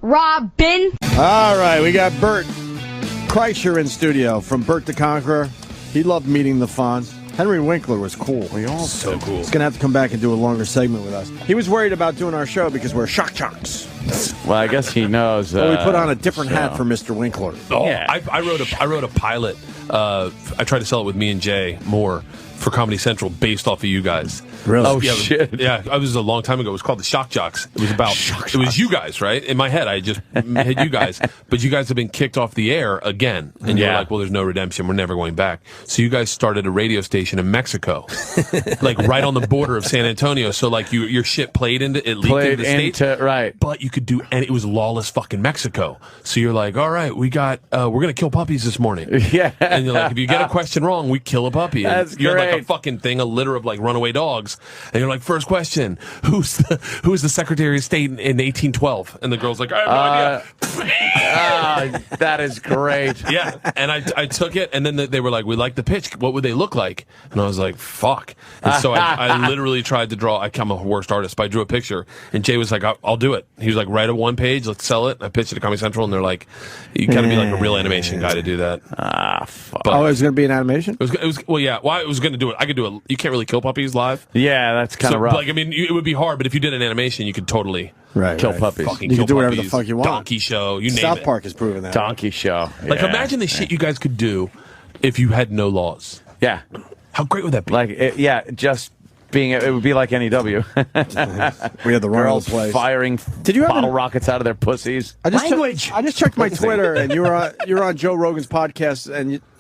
Robin. All right, we got Burt Kreischer in studio from Burt the Conqueror. He loved meeting the Fonz. Henry Winkler was cool. So cool. He's going to have to come back and do a longer segment with us. He was worried about doing our show because we're shock jocks. Well, I guess he knows. So we put on a different hat for Mr. Winkler. Oh, yeah. I wrote a pilot. I tried to sell it with me and Jay Moore for Comedy Central based off of you guys. Really? Oh, shit. Yeah, it was a long time ago. It was called the Shock Jocks. It was about, it was you guys, right? In my head, I just hit you guys. But you guys have been kicked off the air again. And you're like, well, there's no redemption. We're never going back. So you guys started a radio station in Mexico, like right on the border of San Antonio. So like your shit played into, it leaked into the States. Right. But you could do, and it was lawless fucking Mexico. So you're like, all right, we're going to kill puppies this morning. Yeah. And you're like, if you get a question wrong, we kill a puppy. And That's you're great. like a fucking thing, a litter of like runaway dogs. And you're like, first question, who's the Secretary of State in 1812? And the girl's like, I have no idea. That is great. Yeah, and I took it, and then they were like, we like the pitch. What would they look like? And I was like, fuck. And so I literally tried to draw. I'm a worst artist, but I drew a picture, and Jay was like, I'll do it. He was like, write a one page, let's sell it. I pitched it to Comedy Central, and they're like, you gotta be like a real animation guy to do that. Fuck. But, it was going to be an animation? It was well, yeah. Well, I was going to do it. I could do it. You can't really kill puppies live. Yeah, that's kind of rough. Like, I mean, it would be hard, but if you did an animation, you could totally kill puppies. fucking You kill can do whatever puppies, the fuck you want. Donkey show, you name South it. Park has proven that. Donkey show. Like, Yeah. imagine the shit you guys could do if you had no laws. Yeah. How great would that be? Like, just being, it would be like NEW. We had the Girls place. firing bottle rockets out of their pussies. I just checked my Twitter, and you were on Joe Rogan's podcast,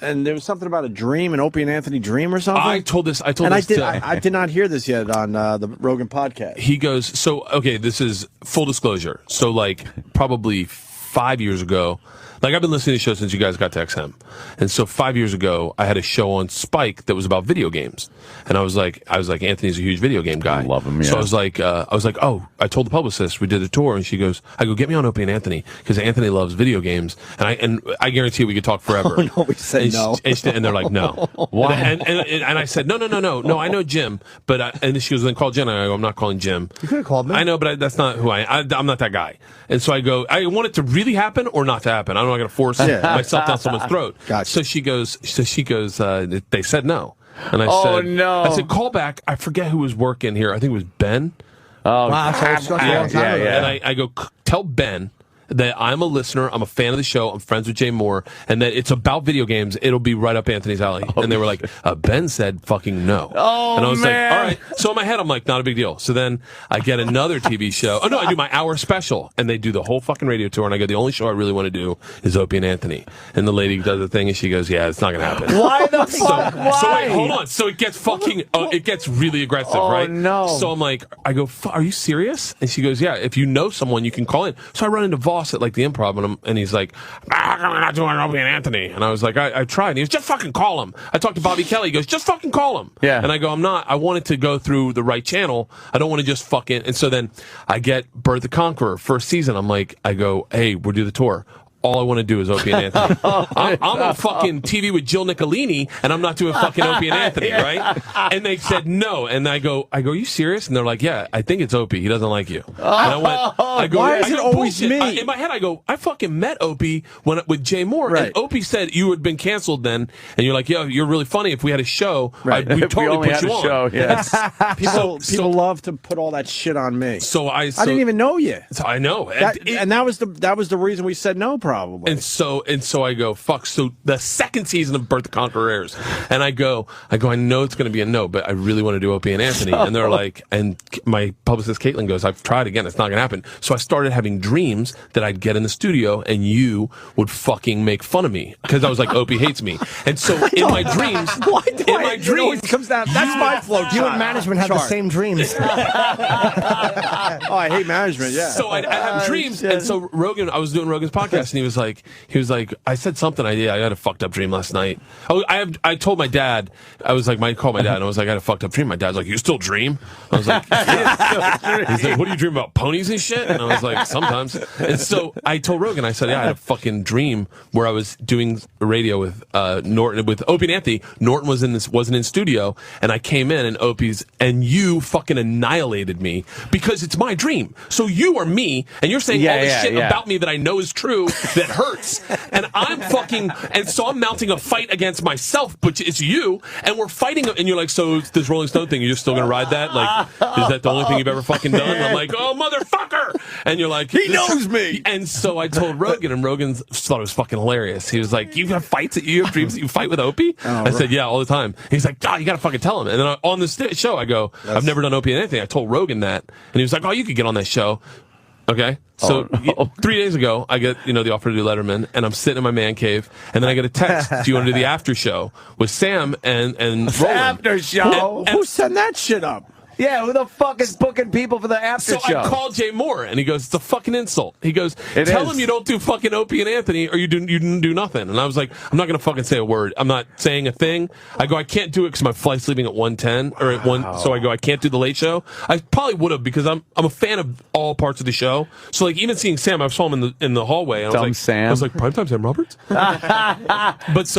and there was something about a dream, an Opie and Anthony dream or something. I told this. I did not hear this yet on the Rogan podcast. He goes, so, okay, this is full disclosure. So, like, probably 5 years ago, like, I've been listening to the show since you guys got to XM. And so 5 years ago, I had a show on Spike that was about video games. And I was like, Anthony's a huge video game guy. I love him, yeah. So I was like, oh, I told the publicist, we did a tour, and she goes, get me on Opie and Anthony, because Anthony loves video games, and I guarantee we could talk forever. Oh, no, we said no. And they're like, no. Why? And I said, no, I know Jim, but, and she goes, then call Jim. I go, I'm not calling Jim. You could have called me. I know, but that's not who I'm not that guy. And so I go, I want it to really happen or not to happen. I'm not going to force myself down someone's throat. Gotcha. So she goes, they said no. And I said, no. I said, call back. I forget who was working here. I think it was Ben. Oh, wow, yeah. And I go, tell Ben that I'm a listener, I'm a fan of the show, I'm friends with Jay Moore, and that it's about video games. It'll be right up Anthony's alley. And they were like, Ben said fucking no. Oh, and I was man. like, all right. So in my head, I'm like, not a big deal. So then I get another TV show. Oh, no, I do my hour special. And they do the whole fucking radio tour. And I go, the only show I really want to do is Opie and Anthony. And the lady does the thing, and she goes, yeah, it's not going to happen. Why the fuck? Why? So wait, hold on. So it gets fucking, it gets really aggressive, right? No. So I'm like, I go, are you serious? And she goes, yeah, if you know someone, you can call in. So I run into Voss at like the Improv, and he's like, I'm not doing Opie and Anthony. And I was like, I tried. And he goes, just fucking call him. I talked to Bobby Kelly. He goes, just fucking call him. Yeah. And I go, I'm not. I want it to go through the right channel. I don't want to just fucking. And so then I get Burt the Conqueror first season. I'm like, I go, hey, we'll do the tour. All I want to do is Opie and Anthony. I'm on fucking TV with Jill Nicolini, and I'm not doing fucking Opie and Anthony, right? And they said no, and I go, are you serious? And they're like, yeah, I think it's Opie. He doesn't like you. And I go, why is it always bullshit. me? In my head, I go, I fucking met Opie with Jay Moore, and Opie said you had been canceled then, and you're like, yo, you're really funny. If we had a show, we'd totally put you on. Show, yeah. People love to put all that shit on me. So I didn't even know you. So I know, and that was the reason we said no, probably. And so I go, fuck. So the second season of Burt the Conqueror airs, and I go, I know it's going to be a no, but I really want to do Opie and Anthony. And they're like, and my publicist Caitlin goes, I've tried again, it's not going to happen. So I started having dreams that I'd get in the studio, and you would fucking make fun of me because I was like, Opie hates me. And so in my dreams, it always comes down. That's my flow. You and management have the same dreams. Oh, I hate management. Yeah. So I'd have dreams, and so Rogan, I was doing Rogan's podcast, and he he was like, I said something. I had a fucked up dream last night. Oh, I told my dad. I was like, I called my dad, and I was like, I had a fucked up dream. My dad's like, you still dream? I was like, yeah. He's like, what do you dream about, ponies and shit? And I was like, sometimes. And so I told Rogan, I said, yeah, I had a fucking dream where I was doing radio with Norton, with Opie and Anthony. Norton wasn't in studio, and I came in, and you fucking annihilated me because it's my dream. So you are me, and you're saying all this shit about me that I know is true that hurts, and so I'm mounting a fight against myself, but it's you, and we're fighting, and you're like, so this Rolling Stone thing, you're just still gonna ride that? Like, is that the only thing you've ever fucking done? And I'm like, oh, motherfucker! And you're like, he knows me! And so I told Rogan, and Rogan thought it was fucking hilarious. He was like, you have fights, you have dreams that you fight with Opie? I said, yeah, all the time. He's like, you gotta fucking tell him. And then on this show, I go, I've never done Opie and Anthony. I told Rogan that, and he was like, oh, you could get on that show. Okay, so 3 days ago, I get the offer to do Letterman, and I'm sitting in my man cave, and then I get a text. Do you want to do the after show with Sam and Roland? After show? Who sent that shit up? Yeah, who the fuck is booking people for the after show? So I called Jay Moore, and he goes, it's a fucking insult. He goes, tell him you don't do fucking Opie and Anthony, or you didn't do nothing. And I was like, I'm not going to fucking say a word. I'm not saying a thing. I go, I can't do it because my flight's leaving at 1:10, or at 1, so I go, I can't do the late show. I probably would have, because I'm a fan of all parts of the show. So, like, even seeing Sam, I saw him in the hallway, and I was like, Primetime Sam Roberts? but...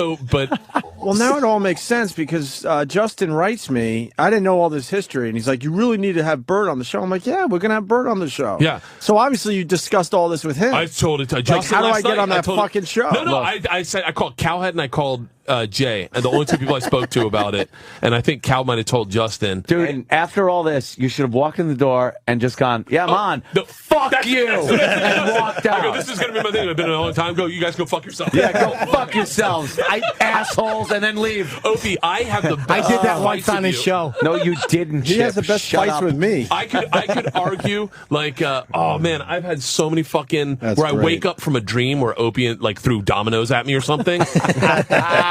Well, now it all makes sense, because Justin writes me, I didn't know all this history, and he's like, you really need to have Burt on the show. I'm like, yeah, we're going to have Burt on the show. Yeah. So obviously you discussed all this with him. I told it to Justin. Like, how do I get on that fucking show? No, I said, I called Cowhead and I called Jay, and the only two people I spoke to about it, and I think Cal might have told Justin. Dude, and after all this, you should have walked in the door and just gone, yeah, I'm on. Fuck you! And walked out. I go, this is going to be my thing. I've been in a long time. Go, you guys go fuck yourself. Yeah, go fuck yourselves, assholes, and then leave. Opie, I have the best I did that once fights on with his you. show. No, you didn't. He has the best fights with me. I could argue, like, oh man, I've had so many fucking That's where I great. wake up from a dream where Opie like threw dominoes at me or something.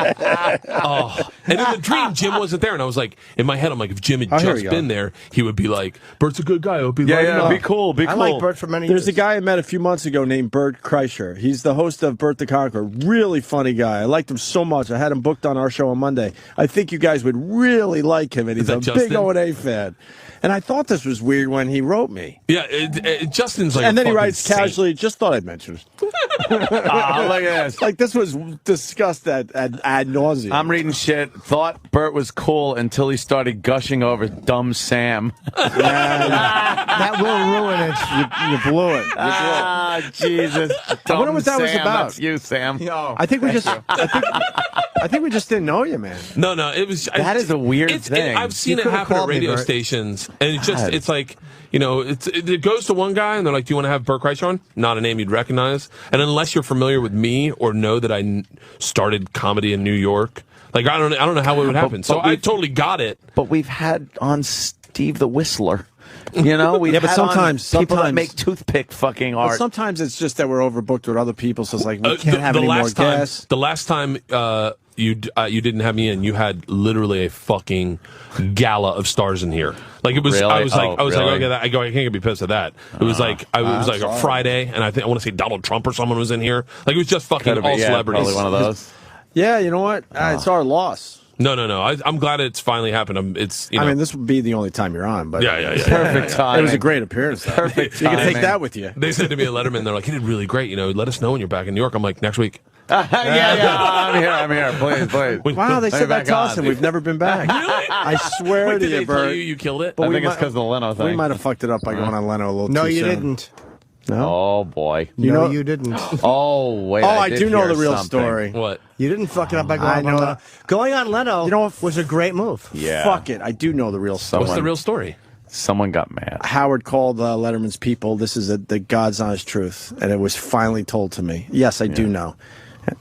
Oh, and in the dream, Jim wasn't there, and I was like, in my head, I'm like, if Jim had just been there, he would be like, Burt's a good guy, Opie. Be cool, be cool. I like Burt for many There's years. a guy I met a few months ago named Burt Kreischer. He's the host of Burt the Conqueror. Really funny guy. I liked him so much. I had him booked on our show on Monday. I think you guys would really like him, and he's a big O&A fan. And I thought this was weird when he wrote me. Yeah, Justin's like, and then he writes saint. casually, just thought I'd mention it. Look at this. Like, this was discussed ad nauseum. I'm reading shit. Thought Burt was cool until he started gushing over dumb Sam. That will ruin it. You blew it. Jesus. I wonder what that was about. That's you, Sam. I think we just, I think we just didn't know you, man. No, it was. That is a weird thing. I've seen You it could've happen at called me, radio Burt. stations, and it's like, it goes to one guy, and they're like, "Do you want to have Burt Kreischer on?" Not a name you'd recognize, and unless you're familiar with me or know that I started comedy in New York, like I don't know how it would happen. So I totally got it. But we've had on Steve the Whistler. We've but had sometimes on people that sometimes- make toothpick fucking art. But sometimes it's just that we're overbooked with other people, so it's like, we can't have any more guests. The last time you didn't have me in, you had literally a fucking gala of stars in here. Like it was, Really? I was like, really? okay, I can't be pissed at that. It was like, it was like a Friday, and I want to say Donald Trump or someone was in here. Like it was just fucking all celebrities. Probably one of those. Yeah, you know what? It's our loss. No. I'm glad it's finally happened. I mean, this would be the only time you're on, but Yeah. Perfect time. it was a great appearance. Though. Perfect You can take timing. that with you. They said to me at Letterman, they're like, he did really great. Let us know when you're back in New York. I'm like, next week. I'm here. Please. Wow, they Let me said that back to us, on. and we've never been back. Really? I swear Wait, to did you, they tell Bert. you killed it? But I we think it's might- because of the Leno thing. We might have fucked it up by going on Leno a little No, too you soon. didn't. No? Oh, boy. No, know- you didn't. Oh, wait. Oh, I did do know hear the real something. story. What? You didn't fuck it up by going I on know Leno. that. Going on Leno was a great move. Yeah. Fuck it. I do know the real story. What's the real story? Someone got mad. Howard called Letterman's people. This is the God's honest truth, and it was finally told to me. Yes, I do know.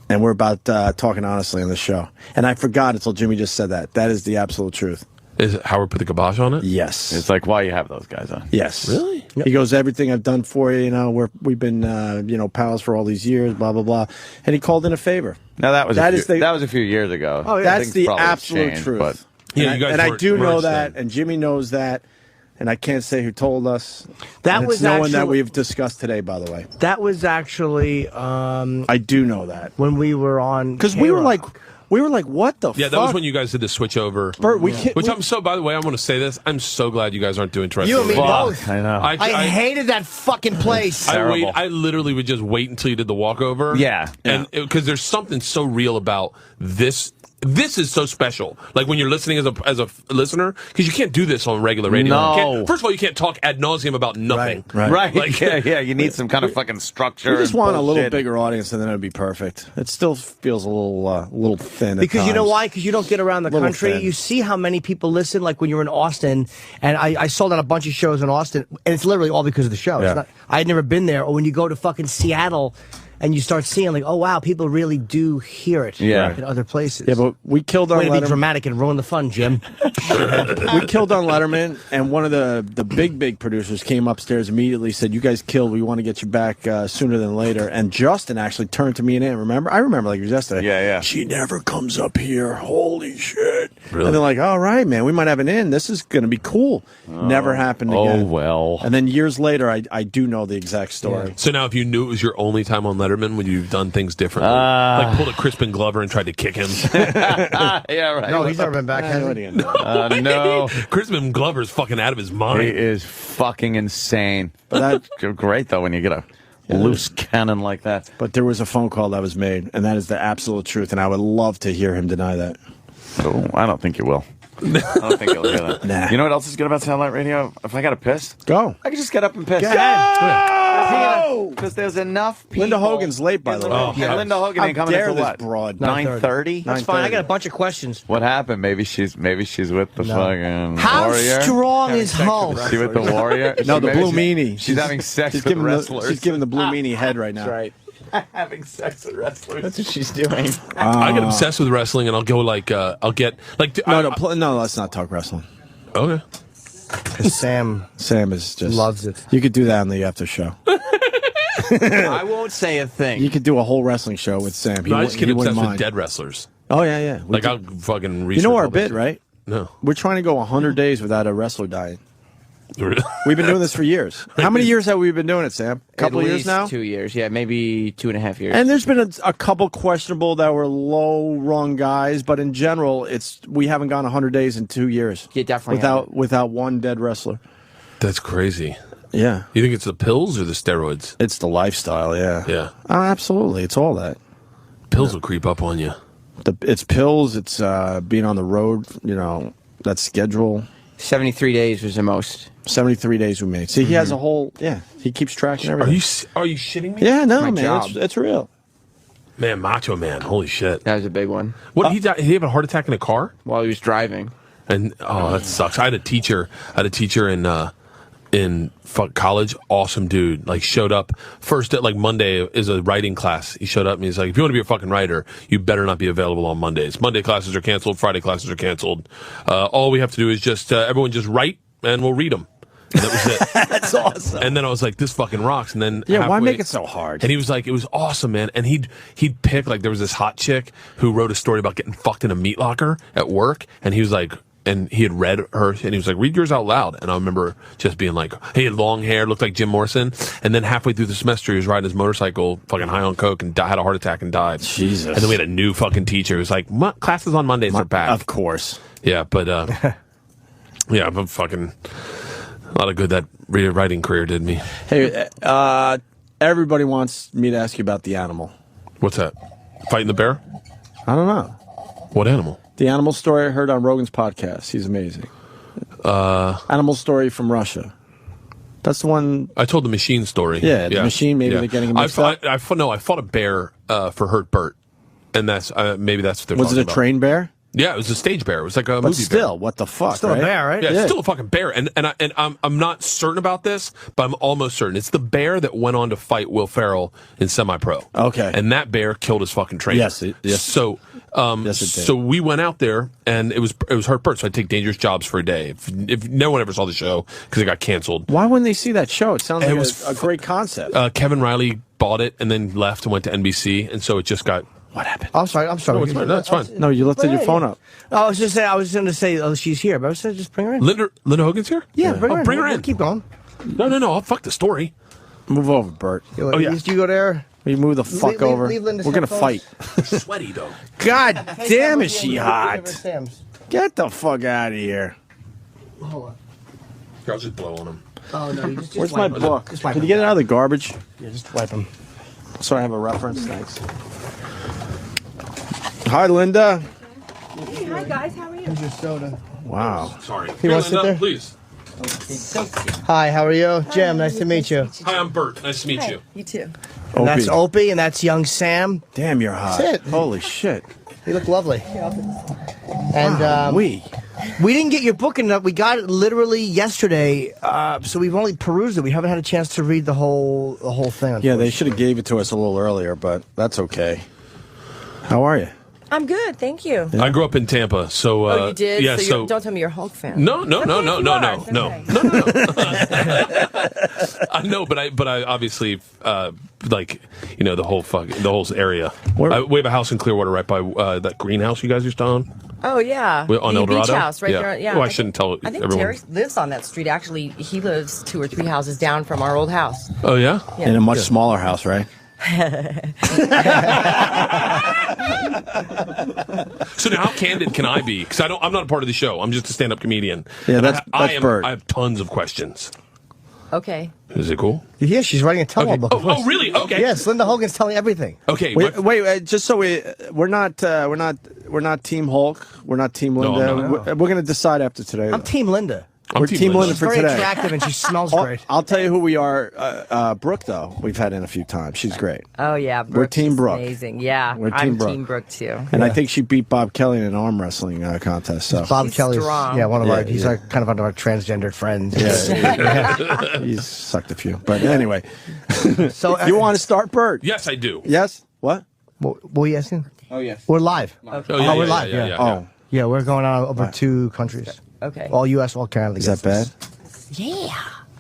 And we're about talking honestly on the show. And I forgot until Jimmy just said that. That is the absolute truth. Is it Howard put the kibosh on it? Yes. It's like, why you have those guys on? Yes. Really? He goes, everything I've done for you, we've been, pals for all these years, blah, blah, blah. And he called in a favor. Now, that was That a few years ago. Oh, yeah. That's Things the probably absolute changed, truth. but- Yeah, you guys and I weren't do know merged that, then. and Jimmy knows that. and I can't say who told us. That and was it's no one that actually- we've discussed today, by the way. That was actually I do know that. when we were on Because we were like, what the fuck? Yeah, that was when you guys did the switch over. Bert, I'm so, by the way, I want to say this. I'm so glad you guys aren't doing terrestrial. You and me radio. both. I know. I hated that fucking place. I literally would just wait until you did the walkover. Yeah. And because there's something so real about this. This is so special. Like when you're listening as a listener, because you can't do this on regular radio. No. First of all, you can't talk ad nauseum about nothing. Right. Like, yeah. You need some kind of fucking structure. We just and want a little bullshit. bigger audience, and then it'd be perfect. It still feels a little thin. Because at you know times. why? Because you don't get around the Little country. thin. You see how many people listen. Like when you're in Austin, and I sold out a bunch of shows in Austin, and it's literally all because of the show. Yeah. It's not, I had never been there. Or when you go to fucking Seattle, and you start seeing like, oh wow, people really do hear it. Yeah. In other places. Yeah, but we killed on Way to be Letterman. dramatic and ruin the fun, Jim. We killed on Letterman, and one of the big producers came upstairs immediately, said, "You guys killed. We want to get you back sooner than later." And Justin actually turned to me and Ann. Remember? I remember like it was yesterday. Yeah. She never comes up here. Holy shit! Really? And they're like, "All right, man, we might have an in. This is going to be cool." Never happened again. Oh, well. And then years later, I do know the exact story. So now, if you knew it was your only time on Letterman, would you have done things differently? Like pulled a Crispin Glover and tried to kick him? Yeah, right. No, he's never been back. has What he? do you know? No. Crispin Glover's fucking out of his He mind. is fucking insane. But Great, though, when you get a loose cannon like that. But there was a phone call that was made, and that is the absolute truth. And I would love to hear him deny that. Oh, I don't think you will. I don't think you'll hear that. Nah. You know what else is good about Satellite Radio? If I got to piss, Go. I can just get up and piss. Because there's enough people. Linda Hogan's late, by the way. Oh, Yeah, Linda Hogan ain't How coming dare until this what? broad? 9:30. That's fine. I got a bunch of questions. What happened? Maybe she's with the fucking How warrior. strong is Hulk? Is she with the warrior? No, the Maybe blue meanie. She's having sex She's with giving wrestlers. she's giving the blue meanie head right now. Right. having sex with wrestlers. That's what she's doing. I get obsessed with wrestling, and I'll go like, I'll get like. No, let's not talk wrestling. Okay. Sam is just loves it. You could do that on the after show. I won't say a thing. You could do a whole wrestling show with Sam. No, I just get he wouldn't obsessed with mind. dead wrestlers. Oh yeah. Like I'll fucking research. You know our all this. bit, right? No. We're trying to go 100 days without a wrestler dying. Really? We've been doing this for years. How many years have we been doing it, Sam? A couple At of years least now? 2 years. Yeah, maybe 2.5 years. And there's been a couple questionable that were low rung guys, but in general, we haven't gone 100 days in 2 years. You definitely without one dead wrestler. That's crazy. Yeah, You think it's the pills or the steroids? it's the lifestyle. Yeah, Yeah. Oh, absolutely, it's all that. Pills will creep up on you. It's pills. It's being on the road. You know, that schedule. 73 days was the most. 73 days we made. See, he has a whole. Yeah, he keeps track and Are everything. you shitting me? Yeah, no, My man, job. it's real. Man, Macho Man. Holy shit. That was a big one. What, he died, did he have a heart attack in a car? While he was driving. And that sucks. I had a teacher in college, awesome dude. Like showed up first at like Monday is a writing class. He showed up and he's like, if you want to be a fucking writer, you better not be available on Mondays. Monday classes are canceled. Friday classes are canceled. All we have to do is just everyone just write and we'll read them. And that was it. That's awesome. And then I was like, this fucking rocks. And then Yeah, why halfway- make it so hard? And he was like, it was awesome, man. And he'd pick like there was this hot chick who wrote a story about getting fucked in a meat locker at work, and he was like. And he had read her, and he was like, read yours out loud. And I remember just being like, he had long hair, looked like Jim Morrison. And then halfway through the semester, he was riding his motorcycle, fucking high on coke, and had a heart attack and died. Jesus. And then we had a new fucking teacher who was like, classes on Mondays are back. Of course. Yeah, but, yeah, but fucking, a lot of good that writing career did me. Hey, everybody wants me to ask you about the animal. What's that? Fighting the bear? I don't know. What animal? The animal story I heard on Rogan's podcast. He's amazing. Animal story from Russia. That's the one. I told the machine story. Yeah, the machine, maybe they're getting mixed up. I fought a bear for Hurt Burt, and that's maybe that's what they're Was talking it a about. trained bear? Yeah, it was a stage bear. It was like a But movie still, bear. what the fuck? Still a bear, right? Yeah, Yeah. it's still a fucking bear, and I'm not certain about this, but I'm almost certain it's the bear that went on to fight Will Ferrell in semi-pro. Okay. and that bear killed his fucking trainer. Yes, yes. So, Yes, it did. so we went out there, and it was Hurt Burt. So I'd take dangerous jobs for a day. If no one ever saw the show because it got canceled. Why wouldn't they see that show? It sounds It like was a great concept. Kevin Riley bought it and then left and went to NBC, and so it just got What happened? I'm sorry. No, it's fine. That's fine. No, you lifted your phone up. I was just going to say, oh, she's here, but I was going to just bring her in. Linda Hogan's here? Yeah, bring her in. Bring her We'll in. keep going. No. I'll fuck the story. Move over, Bert. Oh, yeah. You go there. You move the fuck over. leave Linda's We're going to fight. headphones. Sweaty, though. God damn, is she Give her hot. Sam's. Get the fuck out of here. Hold on. I'll just blow on him. Oh, no. You just Where's my wipe him. book? Just wipe Can you him. get it out of the garbage? Yeah, just wipe him. So I have a reference. Thanks. Hi, Linda. Hey, hi guys, how are you? Here's your soda. Wow. Sorry. You want to sit Linda, there? please. Hi, how are you? Jim, nice to meet you. Hi, I'm Bert. Nice to meet you. You too. And that's Opie, and that's young Sam. Damn, you're hot. That's it. Holy shit. You look lovely. And we didn't get your book enough. We got it literally yesterday, so we've only perused it. We haven't had a chance to read the whole thing. Yeah, they should have gave it to us a little earlier, but that's okay. How are you? I'm good, thank you. I grew up in Tampa, so Oh, you did? yeah. So, don't tell me you're a Hulk fan. No. Okay, you are. Okay. I know, but I obviously like the whole area. We have a house in Clearwater right by that greenhouse you guys used to own. Oh yeah, On the El Dorado? beach house right Yeah. there. Yeah. Oh, I shouldn't tell I think everyone. Terry lives on that street. Actually, he lives 2 or 3 houses down from our old house. Oh yeah. Yeah. In a much smaller house, right? So now, how candid can I be? Because I'm not a part of the show. I'm just a stand-up comedian. Yeah, And that's Bert. I have tons of questions. Okay. Is it cool? Yeah, she's writing a tell-all Okay. book. Oh, really? Okay. Yes, Linda Hogan's telling everything. Okay. Wait, just so we're not Team Hulk. We're not Team No, Linda. I'm not. We're going to decide after today. I'm Team Linda. I'm We're Team Linda for Very today. attractive, and she smells I'll, great. I'll tell you who we are. Brooke, though, we've had in a few times. She's great. Oh yeah, We're Team is Brooke. Amazing. Yeah, We're Team I'm Brooke. Team Brooke too. And I think she beat Bob Kelly in an arm wrestling contest. So Bob He's Kelly's, strong. one of Yeah, our. He's yeah. kind of one of our transgendered friends. he's sucked a few. But anyway, So you want to start, Bert? Yes, I do. Yes. What? What were you asking? Oh, yes. We're live. Okay. Oh, yeah, we're yeah, live, Yeah. yeah. Oh, Yeah, we're going on over 2 countries. Okay. All U.S., all Canada. is that bad? Yeah.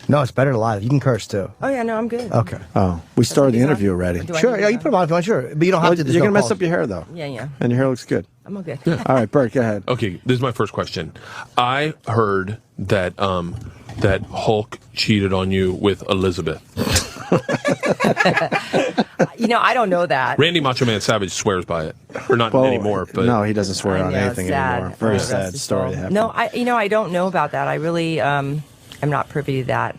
No, it's better live. You can curse too. Oh yeah, no, I'm good. Okay. Oh, we started the interview already. Do I Sure. do Yeah, you that? put them on if you want. Sure, but you don't have to. You're gonna mess up your hair though. Yeah. And your hair looks good. I'm okay. All right, Bert, go ahead. Okay, this is my first question. I heard that that Hulk cheated on you with Elizabeth. I don't know that. Randy Macho Man Savage swears by it, or not anymore. But no, he doesn't swear I on know, anything sad. anymore. Very Rest sad his story. soul. that happened. No, I don't know about that. I really am not privy to that.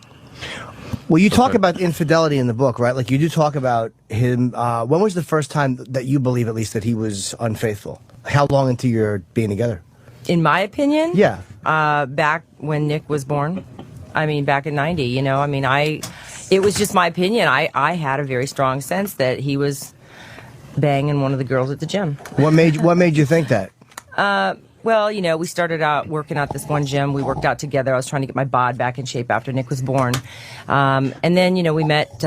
Well, you talk about infidelity in the book, right? Like you do talk about him. When was the first time that you believe, at least, that he was unfaithful? How long into your being together? In my opinion, Yeah. back when Nick was born. I mean, back in '90. It was just my opinion. I had a very strong sense that he was banging one of the girls at the gym. What made you think that? Well, we started out working at this one gym. We worked out together. I was trying to get my bod back in shape after Nick was born. And then, we met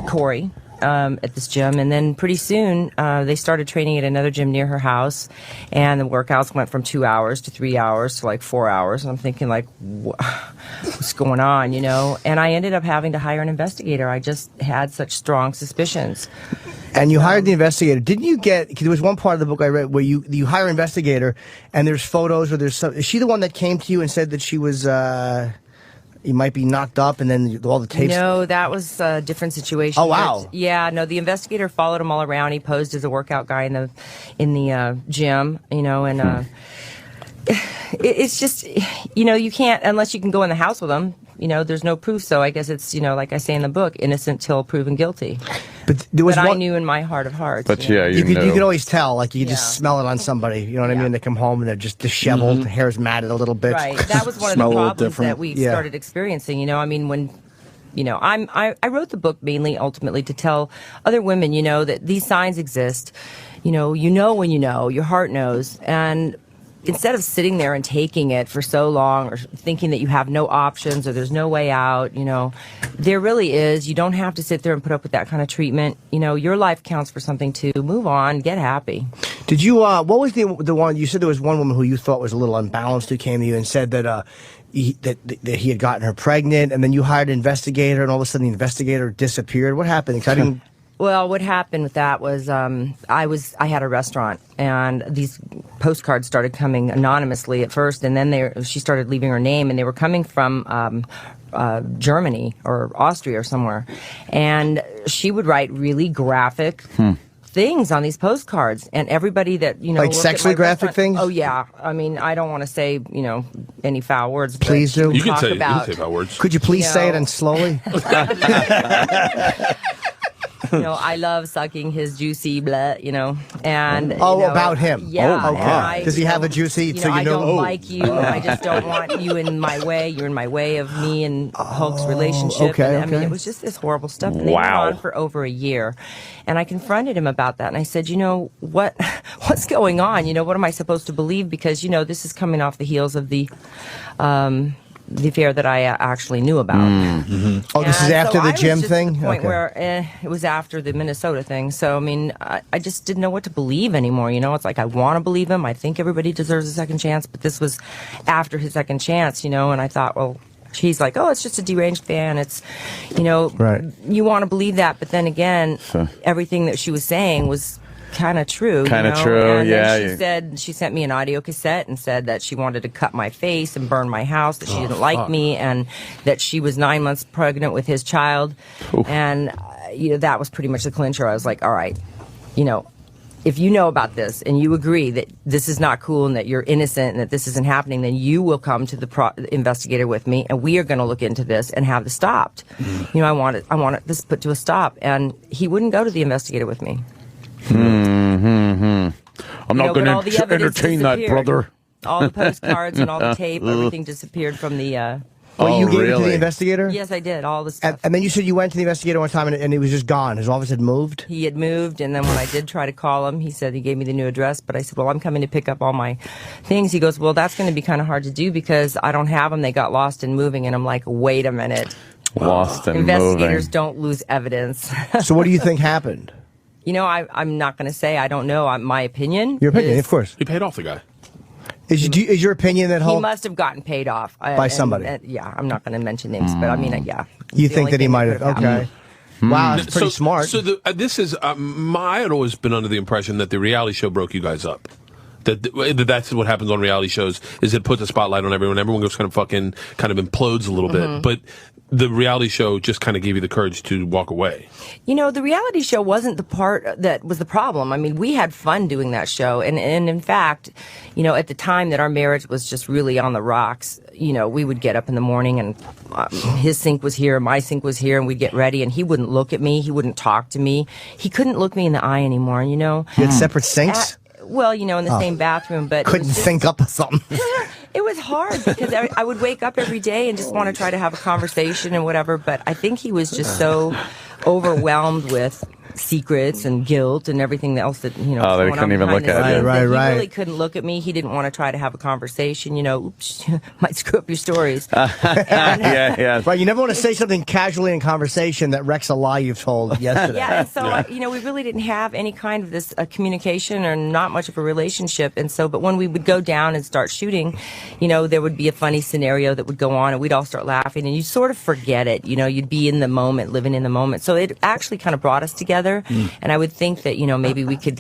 Corey at this gym. And then pretty soon, they started training at another gym near her house. And the workouts went from 2 hours to 3 hours to like 4 hours. And I'm thinking, like, what's going on, And I ended up having to hire an investigator. I just had such strong suspicions. And you hired the investigator. Didn't you get? Cause there was one part of the book I read where you hire an investigator, and there's photos, or there's some. Is she the one that came to you and said that she was? You might be knocked up, and then all the tapes. No, that was a different situation. Oh, wow. But, yeah, no, the investigator followed him all around. He posed as a workout guy in the gym, and it's just, you can't unless you can go in the house with him. There's no proof, so I guess it's, like I say in the book, innocent till proven guilty. But there was But one. I knew in my heart of hearts. But you know. yeah, You could know. always tell, like you could just Yeah. smell it on somebody. You know what I Yeah. mean? They come home and they're just disheveled, hair's matted a little bit. Right. That was one of Smell the a little problems different. that we Yeah. started experiencing. I mean, when, I wrote the book mainly ultimately to tell other women, that these signs exist. When your heart knows. And instead of sitting there and taking it for so long or thinking that you have no options or there's no way out, there really is. You don't have to sit there and put up with that kind of treatment. Your life counts for something too. Move on, get happy. Did you? What was the one you said there was one woman who you thought was a little unbalanced who came to you and said that that he had gotten her pregnant, and then you hired an investigator, and all of a sudden the investigator disappeared. What happened? 'Cause I didn't. Well, what happened with that was I had a restaurant, and these postcards started coming anonymously at first, and then she started leaving her name, and they were coming from Germany or Austria or somewhere, and she would write really graphic things on these postcards, and everybody that like sexually graphic things. Oh yeah, I mean, I don't want to say any foul words. Please do. You can say foul words. Could you please say it and slowly? I love sucking his juicy blood, and about him. Yeah. Oh, okay. Does he have a juicy? I don't like you. I just don't want you in my way. You're in my way of me and Hulk's relationship. Okay, and, I mean, it was just this horrible stuff. And they went on for over a year. And I confronted him about that, and I said, what's going on? What am I supposed to believe? Because this is coming off the heels of the affair that I actually knew about. Mm-hmm. Oh, this is after the gym thing? At the point where it was after the Minnesota thing. So, I mean, I just didn't know what to believe anymore. It's like I want to believe him. I think everybody deserves a second chance. But this was after his second chance, and I thought, well, he's like, oh, it's just a deranged fan. It's, right. You want to believe that. But then again, everything that she was saying was kind of true. True, and yeah. She said she sent me an audio cassette and said that she wanted to cut my face and burn my house, that she didn't like me, and that she was 9 months pregnant with his child. Oof. And that was pretty much the clincher. I was like, all right, if you know about this and you agree that this is not cool and that you're innocent and that this isn't happening, then you will come to the investigator with me, and we are going to look into this and have this stopped. I want this put to a stop. And he wouldn't go to the investigator with me. I'm not going to entertain that, brother. All the postcards and all the tape, everything disappeared from the... you gave it to the investigator? Yes, I did, all the stuff. And then you said you went to the investigator one time and he was just gone. His office had moved? He had moved, and then when I did try to call him, he said he gave me the new address, but I said, well, I'm coming to pick up all my things. He goes, well, that's going to be kind of hard to do because I don't have them. They got lost in moving, and I'm like, wait a minute. Lost and Investigators moving. Don't lose evidence. So what do you think happened? I'm not going to say. I don't know. My opinion. Your opinion, of course. He paid off the guy. Is your opinion that he must have gotten paid off by somebody? Yeah, I'm not going to mention names, but I mean, yeah. You think that he might have? Okay. Wow, that's pretty smart. So this is I had always been under the impression that the reality show broke you guys up. That's what happens on reality shows. Is it puts a spotlight on everyone. Everyone goes kind of implodes a little bit, but the reality show just kind of gave you the courage to walk away. The reality show wasn't the part that was the problem. I mean, we had fun doing that show. And in fact, at the time that our marriage was just really on the rocks, we would get up in the morning and his sink was here, my sink was here, and we'd get ready, and he wouldn't look at me. He wouldn't talk to me. He couldn't look me in the eye anymore, You had separate sinks? In the same bathroom, but couldn't think up of something. It was hard because I would wake up every day and just want to try to have a conversation and whatever. But I think he was just so overwhelmed with secrets and guilt and everything else that Oh, they couldn't even look at you. Right. He really couldn't look at me. He didn't want to try to have a conversation. Oops, might screw up your stories. Yeah. Right. You never want to say something casually in conversation that wrecks a lie you've told yesterday. Yeah. And so we really didn't have any kind of this communication or not much of a relationship. And so, but when we would go down and start shooting, there would be a funny scenario that would go on, and we'd all start laughing, and you sort of forget it. You'd be in the moment, living in the moment. So it actually kind of brought us together. And I would think that, maybe we could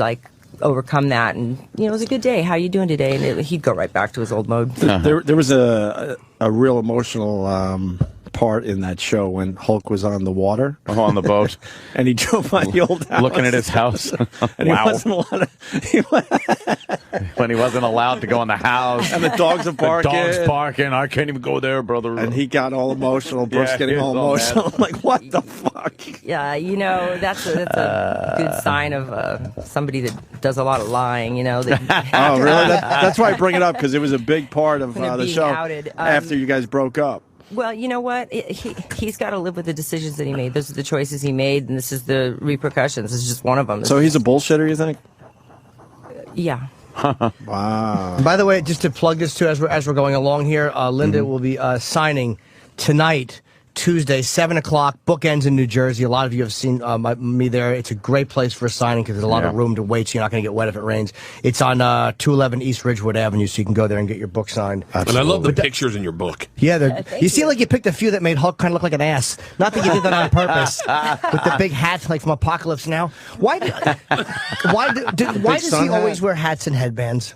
overcome that. And, it was a good day. How you doing today? And he'd go right back to his old mode. There was a real emotional part in that show when Hulk was on the water. On the boat. And he drove by the old house. Looking at his house. And he wasn't allowed when he wasn't allowed to go in the house. And the dogs are barking. The dog's barking. I can't even go there, brother. And he got all emotional. Brooks getting all emotional. I'm like, what the fuck? Yeah, that's a good sign of somebody that does a lot of lying, That, oh, really? That's why I bring it up, because it was a big part of the show outed. After you guys broke up. Well, you know what? He's got to live with the decisions that he made. Those are the choices he made, and this is the repercussions. This is just one of them. So he's a bullshitter, you think? Yeah. Wow. By the way, just to plug this too, as we're going along here, Linda will be signing tonight Tuesday, 7 o'clock, Bookends in New Jersey. A lot of you have seen me there. It's a great place for a signing because there's a lot of room to wait, so you're not going to get wet if it rains. It's on 211 East Ridgewood Avenue, so you can go there and get your book signed. Absolutely. And I love the pictures in your book. Yeah, you seem like you picked a few that made Hulk kind of look like an ass. Not that you did that on purpose. With the big hats, like from Apocalypse Now. Why does he always wear hats and headbands?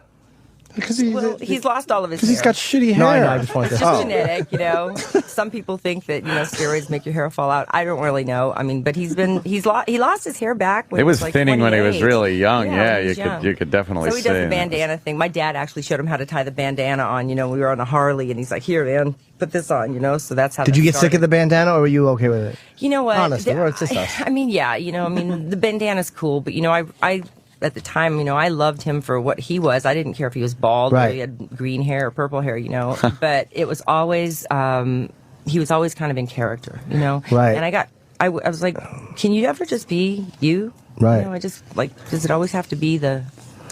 Because he's lost all of his hair. He's got shitty hair. No, I know. I just wanted to. It's just genetic, you know. Some people think that steroids make your hair fall out. I don't really know. I mean, but he lost his hair back. When it was like thinning 28. when he was really young. Yeah, young. you could definitely. So he does the bandana thing. My dad actually showed him how to tie the bandana on. You know, we were on a Harley, and he's like, "Here, man, put this on." You know, so that's how. Did you get sick of the bandana, or were you okay with it? You know what? Honestly, it's just us. I mean, yeah. You know, I mean, the bandana's cool, but I at the time, I loved him for what he was. I didn't care if he was bald or he had green hair or purple hair, but it was always, he was always kind of in character, Right. And I was like, can you ever just be you? Right. I just does it always have to be the